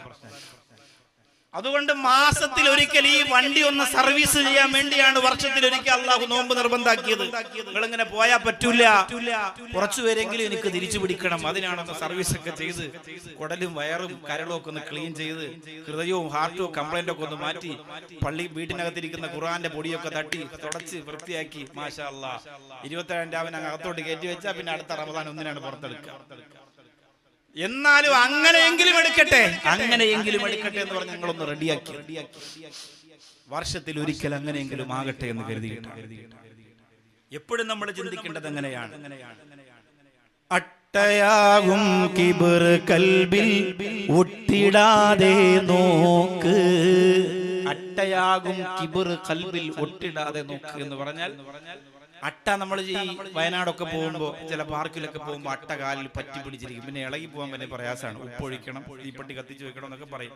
അതുകൊണ്ട് മാസത്തിൽ ഒരിക്കൽ ഈ വണ്ടി ഒന്ന് സർവീസ് ചെയ്യാൻ വേണ്ടിയാണ് വർഷത്തിൽ ഒരിക്കൽ അള്ളാഹു നോമ്പ് നിർബന്ധാക്കിയത്. നിങ്ങൾ ഇങ്ങനെ പോയാൽ പറ്റൂല, കുറച്ചുപേരെങ്കിലും എനിക്ക് തിരിച്ചു പിടിക്കണം. അതിനാണ് സർവീസ് ഒക്കെ ചെയ്ത് കുടലും വയറും കരളും ഒക്കെ ഒന്ന് ക്ലീൻ ചെയ്ത് ഹൃദയവും ഹാർട്ടും കംപ്ലൈന്റ് ഒക്കെ ഒന്ന് മാറ്റി വീട്ടിനകത്തിരിക്കുന്ന ഖുർആന്റെ പൊടിയൊക്കെ തട്ടി തുടച്ച് വൃത്തിയാക്കി മാഷാ അല്ലാഹ് 27 രാവിലെ അകത്തോട്ട് കയറ്റി വെച്ചാൽ പിന്നെ അടുത്ത റമദാൻ ഒന്നിനാണ് പുറത്തെടുക്കുക. എന്നാലും അങ്ങനെയെങ്കിലും എടുക്കട്ടെ എന്ന് പറഞ്ഞ് ഞങ്ങളൊന്ന് റെഡിയാക്കി. വർഷത്തിൽ ഒരിക്കൽ അങ്ങനെയെങ്കിലും ആകട്ടെ എന്ന് കരുതിയിട്ടാണ്. എപ്പോഴും നമ്മൾ ചിന്തിക്കേണ്ടത് എങ്ങനെയാണ്? അട്ടയാകും കിബർ കൽബിൽ ഒട്ടിടാതെ നോക്ക്. അട്ടയാകും കിബർ കൽബിൽ ഒട്ടിടാതെ നോക്ക് എന്ന് പറഞ്ഞാൽ, അട്ട നമ്മൾ ഈ വയനാടൊക്കെ പോകുമ്പോ ചില പാർക്കിലൊക്കെ പോകുമ്പോ അട്ട കാലിൽ പറ്റി പിടിച്ചിരിക്കും. പിന്നെ ഇളകി പോകാൻ പിന്നെ പ്രയാസമാണ്. ഉപ്പൊഴിക്കണം, തീപ്പെട്ടി കത്തിച്ച് വെക്കണം എന്നൊക്കെ പറയും.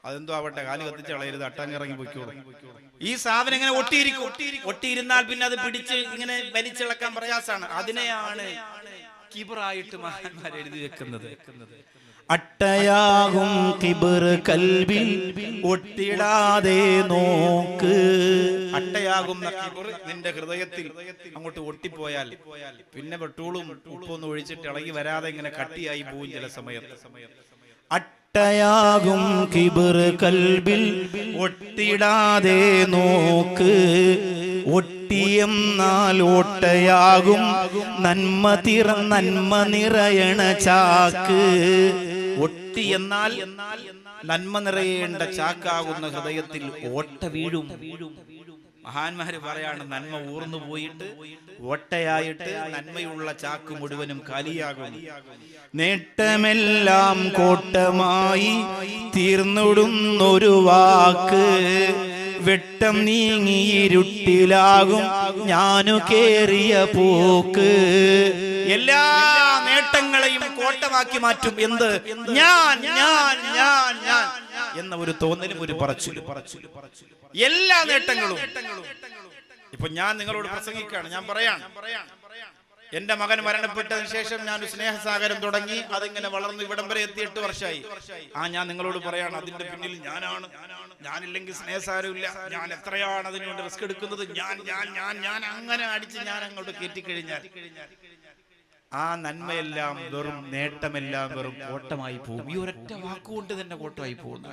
അതെന്തോ ആവട്ടെ, കാല് കത്തിച്ച് കളയരുത്, അട്ടങ്ങിറങ്ങി പൊയ്ക്കോളും. ഈ സാധനം ഇങ്ങനെ ഒട്ടിയിരുന്നാൽ പിന്നെ അത് പിടിച്ച് ഇങ്ങനെ വലിച്ചിളക്കാൻ പ്രയാസമാണ്. അതിനെയാണ് കിബറായിട്ട് മഹാന്മാർ എഴുതി വെക്കുന്നത്. അട്ടയാകും കിബർ കൽബിൽ ഒട്ടിടാതെ നോക്ക്. അട്ടയാകുന്ന കിബർ നിന്റെ ഹൃദയത്തിൽ അങ്ങോട്ട് ഒട്ടിപ്പോയാൽ പിന്നെ പെട്രോളും ഉപ്പൊന്നും ഒഴിച്ചിട്ട് ഇളകി വരാതെ ഇങ്ങനെ കട്ടിയായി പോകും ചില സമയത്ത്. അട്ടയാകും കിബർ കൽബിൽ ഒട്ടിടാതെ നോക്ക്. ഒട്ടിയെന്നാൽ ഓട്ടയാകും നന്മ നിറയണ ചാക്ക്. ഒട്ടി എന്നാൽ നന്മ നിറയേണ്ട ചാക്കാകുന്ന ഹൃദയത്തിൽ ഓട്ട വീഴും. മഹാന്മാര് പറയാണ്, നന്മ ഊർന്നു പോയിട്ട് ഓട്ടയായിട്ട് നന്മയുള്ള ചാക്ക് മുഴുവനും കാലിയാകും. നേട്ടമെല്ലാം കോട്ടമായി തീർന്നിടുന്നൊരു വാക്ക്. വെട്ടം നീങ്ങിയിരുട്ടിലാകും ഞാനു കേറിയ പോക്ക്. എല്ലാ നേട്ടങ്ങളെയും കോട്ടമാക്കി മാറ്റും എന്ത്? ഞാൻ ഞാൻ. എന്ന ഒരു തോന്നലും ഒരു പറച്ചിലും. എല്ലാ നേട്ടങ്ങളും ഇപ്പൊ ഞാൻ നിങ്ങളോട് പ്രസംഗിക്കുകയാണ്, ഞാൻ പറയാം, എന്റെ മകൻ മരണപ്പെട്ടതിന് ശേഷം ഞാൻ സ്നേഹസാഗരം തുടങ്ങി, അതിങ്ങനെ വളർന്നു ഇവിടം വരെ എത്തി 8 വർഷമായി. ഞാൻ നിങ്ങളോട് പറയാണ്, അതിന്റെ പിന്നിൽ ഞാനാണ്. ഞാനില്ലെങ്കിൽ സ്നേഹസാരമില്ല. ഞാൻ എത്രയാണ് അതിനുവേണ്ടി റിസ്ക് എടുക്കുന്നത്. ഞാൻ അങ്ങനെ അടിച്ച് ഞാൻ അങ്ങോട്ട് കയറ്റിക്കഴിഞ്ഞാൽ ആ നന്മയെല്ലാം വെറും നേട്ടമെല്ലാം വെറും കോട്ടമായി പോകും. ഈ ഒരൊറ്റ വാക്കുകൊണ്ട് തന്നെ കോട്ടമായി പോകുന്നു.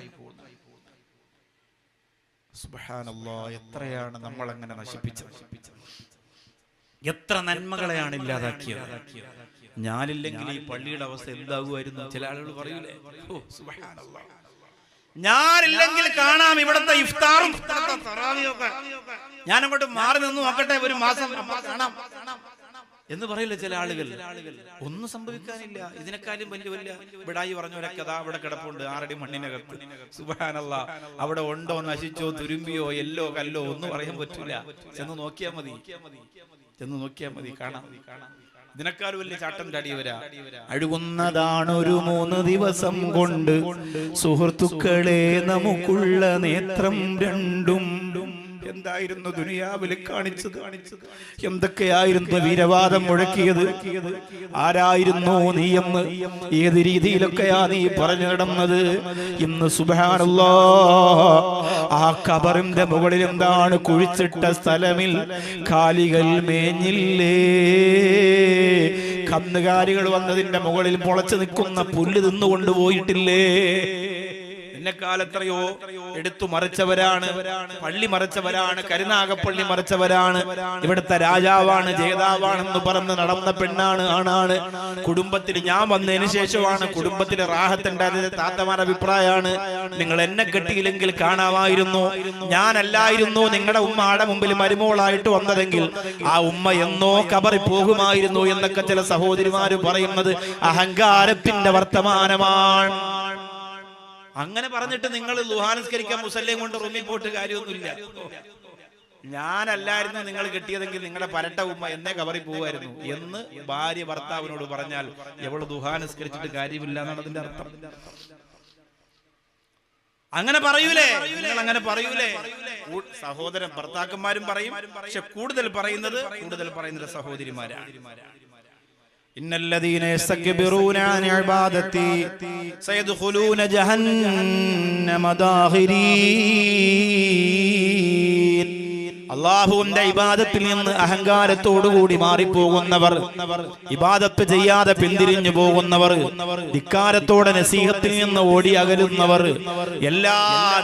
സുബ്ഹാനല്ലാഹ്, എത്രയാണ് നമ്മൾ അങ്ങനെ നശിപ്പിച്ചത്, എത്ര നന്മകളെയാണ് ഇല്ലാതാക്കിയത്. ഞാനില്ലെങ്കിൽ ഈ പള്ളിയുടെ അവസ്ഥ എന്താകുമായിരുന്നു? ചില ആളുകൾ പറയൂലേ, സുബ്ഹാനല്ലാഹ്, ഞാനില്ലെങ്കിൽ കാണാം ഇവിടുത്തെ ഇഫ്താറും തറാവിയൊക്കെ, ഞാൻ അങ്ങോട്ട് മാറി നിന്ന് നോക്കട്ടെ ഒരു മാസം കാണാം എന്ന് പറയില്ല ചില ആളുകൾ. ഒന്നും സംഭവിക്കാനില്ല. ഇതിനെക്കാളും വലിയ ബിടായി പറഞ്ഞവരൊക്കെ അതാ അവിടെ കിടപ്പുണ്ട് 6 അടി മണ്ണിനകത്ത്. സുബ്ഹാനല്ലാഹ്, അവിടെ ഉണ്ടോ, നശിച്ചോ, തുരുമ്പിയോ, എല്ലോ കല്ലോ ഒന്നും പറയാൻ പറ്റൂല. ചെന്ന് നോക്കിയാൽ മതി, കാണാം. ഇതിനേക്കാൾ വലിയ ചാട്ടം ചാടി വരാ. അഴുകുന്നതാണൊരു 3 ദിവസം കൊണ്ട് സുഹൃത്തുക്കളെ നമുക്കുള്ള നേത്രം രണ്ടും. എന്തായിരുന്നു ദുനിയാവിൽ കാണിച്ചത്? എന്തൊക്കെയായിരുന്നു വീരവാദം മുഴക്കിയത്? ആരായിരുന്നു നീ എന്ന്, ഏത് രീതിയിലൊക്കെയാ നീ പറഞ്ഞു നടന്നത്? ഇന്ന് സുബ്ഹാനല്ലാഹ്, ആ ഖബറിന്റെ മുകളിൽ എന്താണ് കുഴിച്ചിട്ട സ്ഥലമിൽ കാലികൾ മേഞ്ഞില്ലേ? കന്നുകാലികൾ വന്നതിന്റെ മുകളിൽ മുളച്ചു നിൽക്കുന്ന പുല്ല് തിന്നുകൊണ്ടുപോയിട്ടില്ലേ? എന്നെക്കാലത്രയോ എടുത്തു മറിച്ചവരാണ്, പള്ളി മറിച്ചവരാണ്, കരുനാഗപ്പള്ളി മറിച്ചവരാണ്. ഇവിടുത്തെ രാജാവാണ്, ജേതാവാണെന്ന് പറഞ്ഞ് നടന്ന പെണ്ണാണ്, ആണാണ്. കുടുംബത്തിൽ ഞാൻ വന്നതിന് ശേഷമാണ് കുടുംബത്തിലെ റാഹത്തുണ്ടായത്. താത്തമാരുടെ അഭിപ്രായമാണ്, നിങ്ങൾ എന്നെ കെട്ടിയില്ലെങ്കിൽ കാണാമായിരുന്നു, ഞാനല്ലായിരുന്നു നിങ്ങളുടെ ഉമ്മയുടെ മുമ്പിൽ മരുമോളായിട്ട് വന്നതെങ്കിൽ ആ ഉമ്മ എന്നോ കബറി പോകുമായിരുന്നു എന്നൊക്കെ ചില സഹോദരിമാര് പറയുന്നത് അഹങ്കാരത്തിന്റെ വർത്തമാനമാണ്. അങ്ങനെ പറഞ്ഞിട്ട് നിങ്ങൾ ദുഹാനിസ്കരിക്കാൻ മുസല്ലയും കൊണ്ട് റൂമിൽ പോയിട്ട് കാര്യമൊന്നുമില്ല. ഞാനല്ലായിരുന്നു നിങ്ങൾ കിട്ടിയതെങ്കിൽ നിങ്ങളുടെ പരട്ട ഉമ്മ എന്നെ കബറി പോവായിരുന്നു എന്ന് ഭാര്യ ഭർത്താവിനോട് പറഞ്ഞാൽ എവള് ദുഹാനിസ്കരിച്ചിട്ട് കാര്യമില്ല എന്നാണ് അതിന്റെ അർത്ഥം. അങ്ങനെ പറയൂലേ? നിങ്ങൾ അങ്ങനെ പറയൂലേ? സഹോദരൻ ഭർത്താക്കന്മാരും പറയും, പക്ഷെ കൂടുതൽ പറയുന്നത് സഹോദരിമാരാണ്. ഇന്നല്ലദീന യസ്തക്ബിറൂന അൻ ഇബാദതി സയദ്ഖുലൂന ജഹന്നമ ദാഖിരീൻ. അല്ലാഹുവിന്റെ ഇബാദത്തിൽ നിന്ന് അഹങ്കാരത്തോടുകൂടി മാറിപ്പോകുന്നവർ, ഇബാദത്ത് ചെയ്യാതെ പിന്തിരിഞ്ഞു പോകുന്നവർ, ധിക്കാരത്തോടെ നസീഹത്തിൽ നിന്ന് ഓടി അകലുന്നവർ, എല്ലാ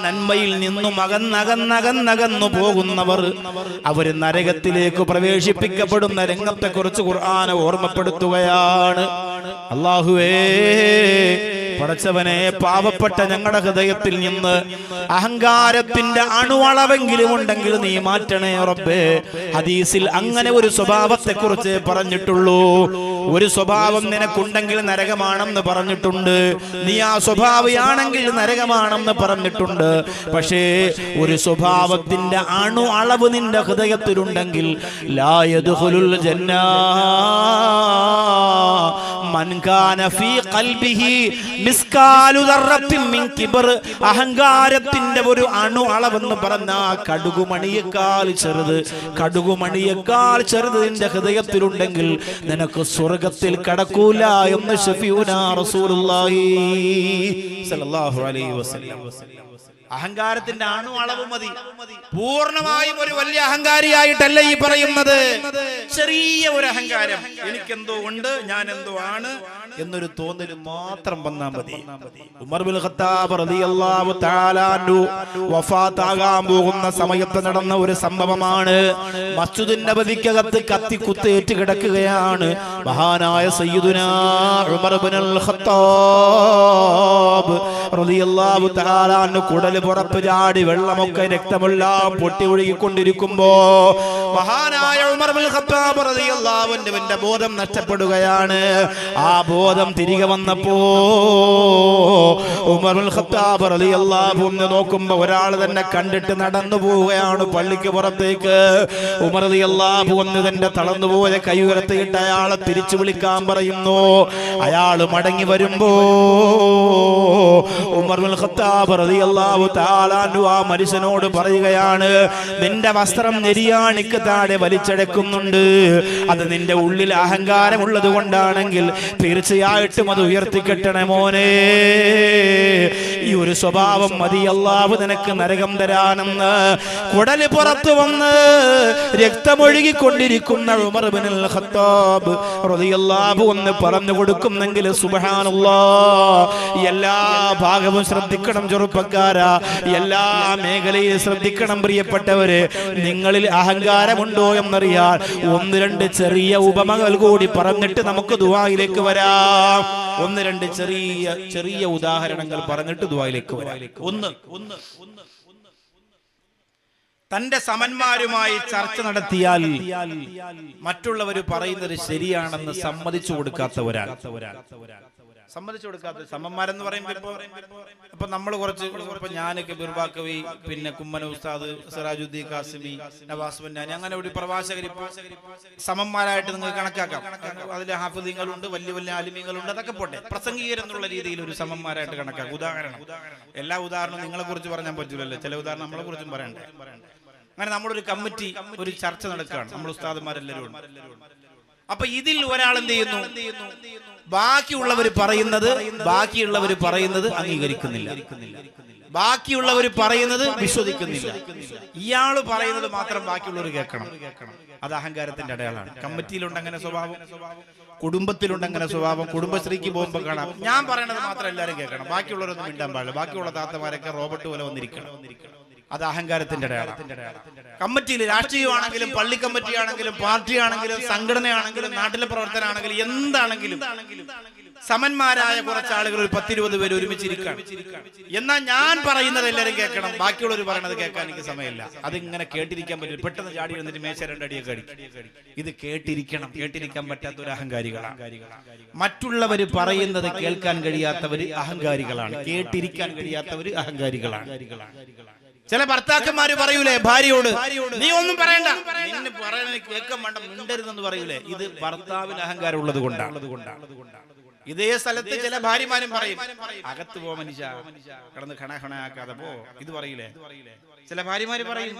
നന്മയിൽ നിന്നും അകന്നകന്നകന്നകന്നു പോകുന്നവർ, അവർ നരകത്തിലേക്ക് പ്രവേശിപ്പിക്കപ്പെടുന്ന രംഗത്തെക്കുറിച്ച് ഖുർആൻ ഓർമ്മപ്പെടുത്തുകയാണ്. അല്ലാഹുവേ, പടച്ചവനെ, പാവപ്പെട്ട ഞങ്ങളുടെ ഹൃദയത്തിൽ നിന്ന് അഹങ്കാരത്തിന്റെ അണുവളവെങ്കിലും ഉണ്ടെങ്കിൽ നീ മാറ്റണേ റബ്ബേ. ഹദീസിൽ അങ്ങനെ ഒരു സ്വഭാവത്തെ കുറിച്ച് പറഞ്ഞിട്ടുള്ളൂ. ഒരു സ്വഭാവം നിനക്കുണ്ടെങ്കിൽ നരകമാണെന്ന് പറഞ്ഞിട്ടുണ്ട്. നീ ആ സ്വഭാവിയാണെങ്കിൽ നരകമാണെന്ന് പറഞ്ഞിട്ടുണ്ട്. പക്ഷേ ഒരു സ്വഭാവത്തിന്റെ അണു അളവ് നിന്റെ ഹൃദയത്തിലുണ്ടെങ്കിൽ ലാ യദ്ഖുലുൽ ജന്നാ മൻ കാന ഫീ ഖൽബിഹി മിസ്കാലു ദർറത്തിൻ മിൻ കിബർ. അഹങ്കാരത്തിന്റെ ഒരു അണു അളവെന്ന് പറഞ്ഞാ കടുകുമണിയേക്കാൾ ചെറുത് നിന്റെ ഹൃദയത്തിലുണ്ടെങ്കിൽ നിനക്ക് സ്വർഗത്തിൽ കടക്കൂല എന്ന് ശഫീഉനാ റസൂലുള്ളാഹി സ്വല്ലല്ലാഹു അലൈഹി വസല്ലം. അഹങ്കാരത്തിന്റെ അണു അളവ് മതി. പൂർണ്ണമായും ഒരു വലിയ അഹങ്കാരിയായിട്ടല്ല ഈ പറയുന്നത്. ചെറിയ ഒരു അഹങ്കാരം, എനിക്കെന്തോ ഉണ്ട്, ഞാൻ എന്തോ ആണ് എന്നൊരു തോന്നൽ മാത്രം വന്നാൽ മതി. ഉമർ ബിൻ ഖത്താബ് റളിയല്ലാഹു തആല അൻഹു വഫാത്താകാൻ പോകുന്ന സമയത്ത് നടന്ന ഒരു സംഭവമാണ്. മസ്ജിദുൻ നബവിക്കകത്ത് കത്തിക്കുത്തേറ്റ് കിടക്കുകയാണ് മഹാനായ സയ്യിദുനാ ഉമർ ബിൻ ഖത്താബ് റളിയല്ലാഹു തആല അൻഹു. കുടൽ പുറപ്പ് ചാടി വെള്ളമൊക്കെ രക്തമെല്ലാം പൊട്ടി ഒഴുകിക്കൊണ്ടിരിക്കുമ്പോ മഹാനായ ഉമർ ബിൻ ഖത്താബ് റളിയല്ലാഹു അൻഹുവിന്റെ ബോധം നഷ്ടപ്പെടുകയാണ്. ആ ബോധം തിരികെ വന്നപ്പോ ഉമറുൽ ഖത്താബ് റളിയല്ലാഹു അൻഹു നോക്കുമ്പോ ഒരാൾ തന്നെ കണ്ടിട്ട് നടന്നു പോവുകയാണ് പള്ളിക്ക് പുറത്തേക്ക്. ഉമർ റളിയല്ലാഹു അൻഹു തന്റെ തളർന്നുപോയ കൈ ഉയർത്തിയിട്ട് അയാളെ തിരിച്ചു വിളിക്കാൻ പറയുന്നു. അയാൾ മടങ്ങി വരുമ്പോ ഉമറുൽ ഖത്താബ് റളിയല്ലാഹു തആല അൻഹു ആ മനുഷ്യനോട് പറയുകയാണ്, നിന്റെ വസ്ത്രം നെരിയാണിക്ക് താഴെ വലിച്ചടക്കുന്നുണ്ട്. അത് നിന്റെ ഉള്ളിൽ അഹങ്കാരമുള്ളത് കൊണ്ടാണെങ്കിൽ തീർച്ചയായിട്ടും അത് ഉയർത്തിക്കെട്ടണേ മോനെ. ഈ ഒരു സ്വഭാവം മതി അല്ലാഹു നിനക്ക് നരകം തരാനെന്ന്. കുടല് പുറത്തു വന്ന് രക്തമൊഴുകിക്കൊണ്ടിരിക്കുന്ന ഉമർ ഇബ്നുൽ ഖത്താബ് റളിയല്ലാഹു അൻഹു പറഞ്ഞു കൊടുക്കുന്നെങ്കിൽ സുബ്ഹാനല്ലാഹ്, എല്ലാ ഭാഗവും ശ്രദ്ധിക്കണം ചെറുപ്പക്കാരാ, എല്ലാ മേഖലയും ശ്രദ്ധിക്കണം പ്രിയപ്പെട്ടവര്. നിങ്ങളിൽ അഹങ്കാരമുണ്ടോ എന്നറിയാൻ ഒന്ന് രണ്ട് ചെറിയ ഉപമകൾ കൂടി പറഞ്ഞിട്ട് നമുക്ക് ദുആയിലേക്ക് വരാം. ഒന്ന് രണ്ട് ചെറിയ ഉദാഹരണങ്ങൾ പറഞ്ഞിട്ട് ദുആയിലേക്ക് വരാം. ഒന്ന്, തന്റെ സമന്മാരുമായി ചർച്ച നടത്തിയാൽ മറ്റുള്ളവർ പറയുന്നത് ശരിയാണെന്ന് സമ്മതിച്ചു കൊടുക്കാത്ത ഒരാൾ. സമ്മതിച്ചു കൊടുക്കാത്ത സമന്മാരെന്ന് പറയുമ്പോൾ ഇപ്പൊ നമ്മൾ കുറച്ച് ഇപ്പൊ ഞാനൊക്കെ ബിർബാക്കവി, പിന്നെ കുമ്മന ഉസ്താദ്, സിറാജുദ്ദീൻ കാസിമി, നവാസ് ബന്നാനി, അങ്ങനെ ഒരു പ്രവാചകർ സമന്മാരായിട്ട് നിങ്ങൾക്ക് കണക്കാക്കാം. അതിൽ ഹാഫിദീങ്ങളുണ്ട്, വലിയ വലിയ ആലിമീങ്ങളുണ്ട്, അതൊക്കെ പോട്ടെ. പ്രസംഗീകരെന്നുള്ള രീതിയിൽ ഒരു സമന്മാരായിട്ട് കണക്കാക്കാം. ഉദാഹരണം, എല്ലാ ഉദാഹരണവും നിങ്ങളെ കുറിച്ച് പറയാൻ പറ്റൂലല്ലോ, ചില ഉദാഹരണം നമ്മളെ കുറിച്ചും പറയണ്ടേ. അങ്ങനെ നമ്മുടെ ഒരു കമ്മിറ്റി, ഒരു ചർച്ച നടക്കുകയാണ്, നമ്മൾ ഉസ്താദുമാരെല്ലാവരും ഉണ്ട്. അപ്പൊ ഇതിൽ ഒരാൾ എന്ത് ചെയ്യുന്നു, ബാക്കിയുള്ളവർ പറയുന്നത് അംഗീകരിക്കുന്നില്ല, ബാക്കിയുള്ളവർ പറയുന്നത് വിശ്വസിക്കുന്നില്ല. ഇയാള് പറയുന്നത് മാത്രം ബാക്കിയുള്ളവർ കേൾക്കണം. അത് അഹങ്കാരത്തിന്റെ അടയാളാണ്. കമ്മിറ്റിയിലുണ്ട് അങ്ങനെ സ്വഭാവം, കുടുംബത്തിലുണ്ട് അങ്ങനെ സ്വഭാവം. കുടുംബശ്രീക്ക് പോകുമ്പോൾ കാണാം, ഞാൻ പറയണത് മാത്രം എല്ലാവരും കേൾക്കണം, ബാക്കിയുള്ളവരൊന്നും മിണ്ടാൻ പാടില്ല. ബാക്കിയുള്ള താത്തമാരൊക്കെ റോബോട്ട് പോലെ വന്നിരിക്കണം. അത് അഹങ്കാരത്തിന്റെ അടയാളം. കമ്മിറ്റിയിൽ രാഷ്ട്രീയമാണെങ്കിലും, പള്ളി കമ്മിറ്റി ആണെങ്കിലും, പാർട്ടി ആണെങ്കിലും, സംഘടനയാണെങ്കിലും, നാട്ടിലെ പ്രവർത്തനമാണെങ്കിലും, എന്താണെങ്കിലും സമന്മാരായ കുറച്ച് ആളുകൾ, ഒരു 10-20 പേര് ഒരുമിച്ചിരിക്കണം. എന്നാൽ ഞാൻ പറയുന്നത് എല്ലാവരും കേൾക്കണം, ബാക്കിയുള്ളവർ പറയുന്നത് കേൾക്കാൻ എനിക്ക് സമയമില്ല. അതിങ്ങനെ കേട്ടിരിക്കാൻ പറ്റില്ല. പെട്ടെന്ന് ചാടി വന്നിട്ട് മേശ രണ്ടടിയൊക്കെ അടിക്കും. ഇത് കേട്ടിരിക്കാൻ പറ്റാത്ത ഒരു അഹങ്കാരികളാണ്. മറ്റുള്ളവർ പറയുന്നത് കേൾക്കാൻ കഴിയാത്തവര് അഹങ്കാരികളാണ്. കേട്ടിരിക്കാൻ കഴിയാത്തവര് അഹങ്കാരികളാണ്. ചില ഭർത്താക്കന്മാര് പറയൂലേ ഭാര്യയോട്, നീ ഒന്നും പറയണ്ട, നിന്നെ പറയണ കേൾക്കാൻ വേണ്ട, മിണ്ടരുതെന്ന് പറയൂലേ. ഇത് ഭർത്താവിന് അഹങ്കാരം ഉള്ളത് കൊണ്ടാണ്. ഇതേ സ്ഥലത്ത് ചില ഭാര്യമാരും പറയും, അകത്ത് പോ മനുഷ്യ, കിടന്ന് ഖണാക്കാതെ പോ, ഇത് പറയൂലേ. ചില ഭാര്യമാര് പറയും,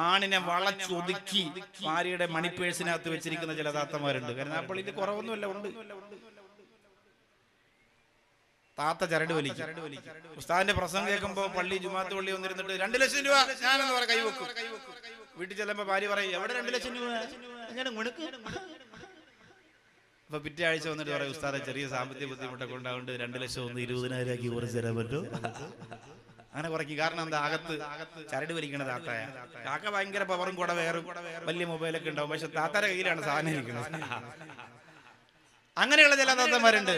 ആണിനെ വളച്ചൊതുക്കി ഭാര്യയുടെ മണിപ്പേഴ്സിനകത്ത് വെച്ചിരിക്കുന്ന ചില താത്തമാരുണ്ട്. കാരണം അപ്പോൾ ഇത് കുറവൊന്നുമല്ല, ഉണ്ട്. താത്ത ചരട് വലിക്കും. ഉസ്താദിന്റെ പ്രസംഗം കേൾക്കുമ്പോ പള്ളി, ജുമാഅത്ത് പള്ളി വന്നിരുന്നിട്ട് 2 ലക്ഷം രൂപ ഞാനെന്ന് പറ കൈവെക്കും. വീട്ടിൽ ചെല്ലുമ്പോ ഭാര്യ പറയും, എവിടെ 2 ലക്ഷം രൂപ, അങ്ങനെ മുണുക്ക്. അപ്പൊ പിറ്റേ ആഴ്ച വന്നിട്ട് പറയും, ഉസ്താദെ ചെറിയ സാമ്പത്തിക ബുദ്ധിമുട്ടൊക്കെ ഉണ്ടാവുകൊണ്ട് 2 ലക്ഷം ഒന്ന് 20,000 ആക്കി കുറച്ച് തരാൻ പറ്റും. അങ്ങനെ കുറയ്ക്കും. കാരണം എന്താ, അകത്ത് ചരട് വലിക്കണ താത്തായ. കാക്ക ഭയങ്കര പവറും കൂടെ വേറും വലിയ മൊബൈലൊക്കെ ഉണ്ടാവും, പക്ഷെ താത്താരെ കയ്യിലാണ് സാധനം ഇരിക്കുന്നത്. അങ്ങനെയുള്ള ചില താത്തമാരുണ്ട്.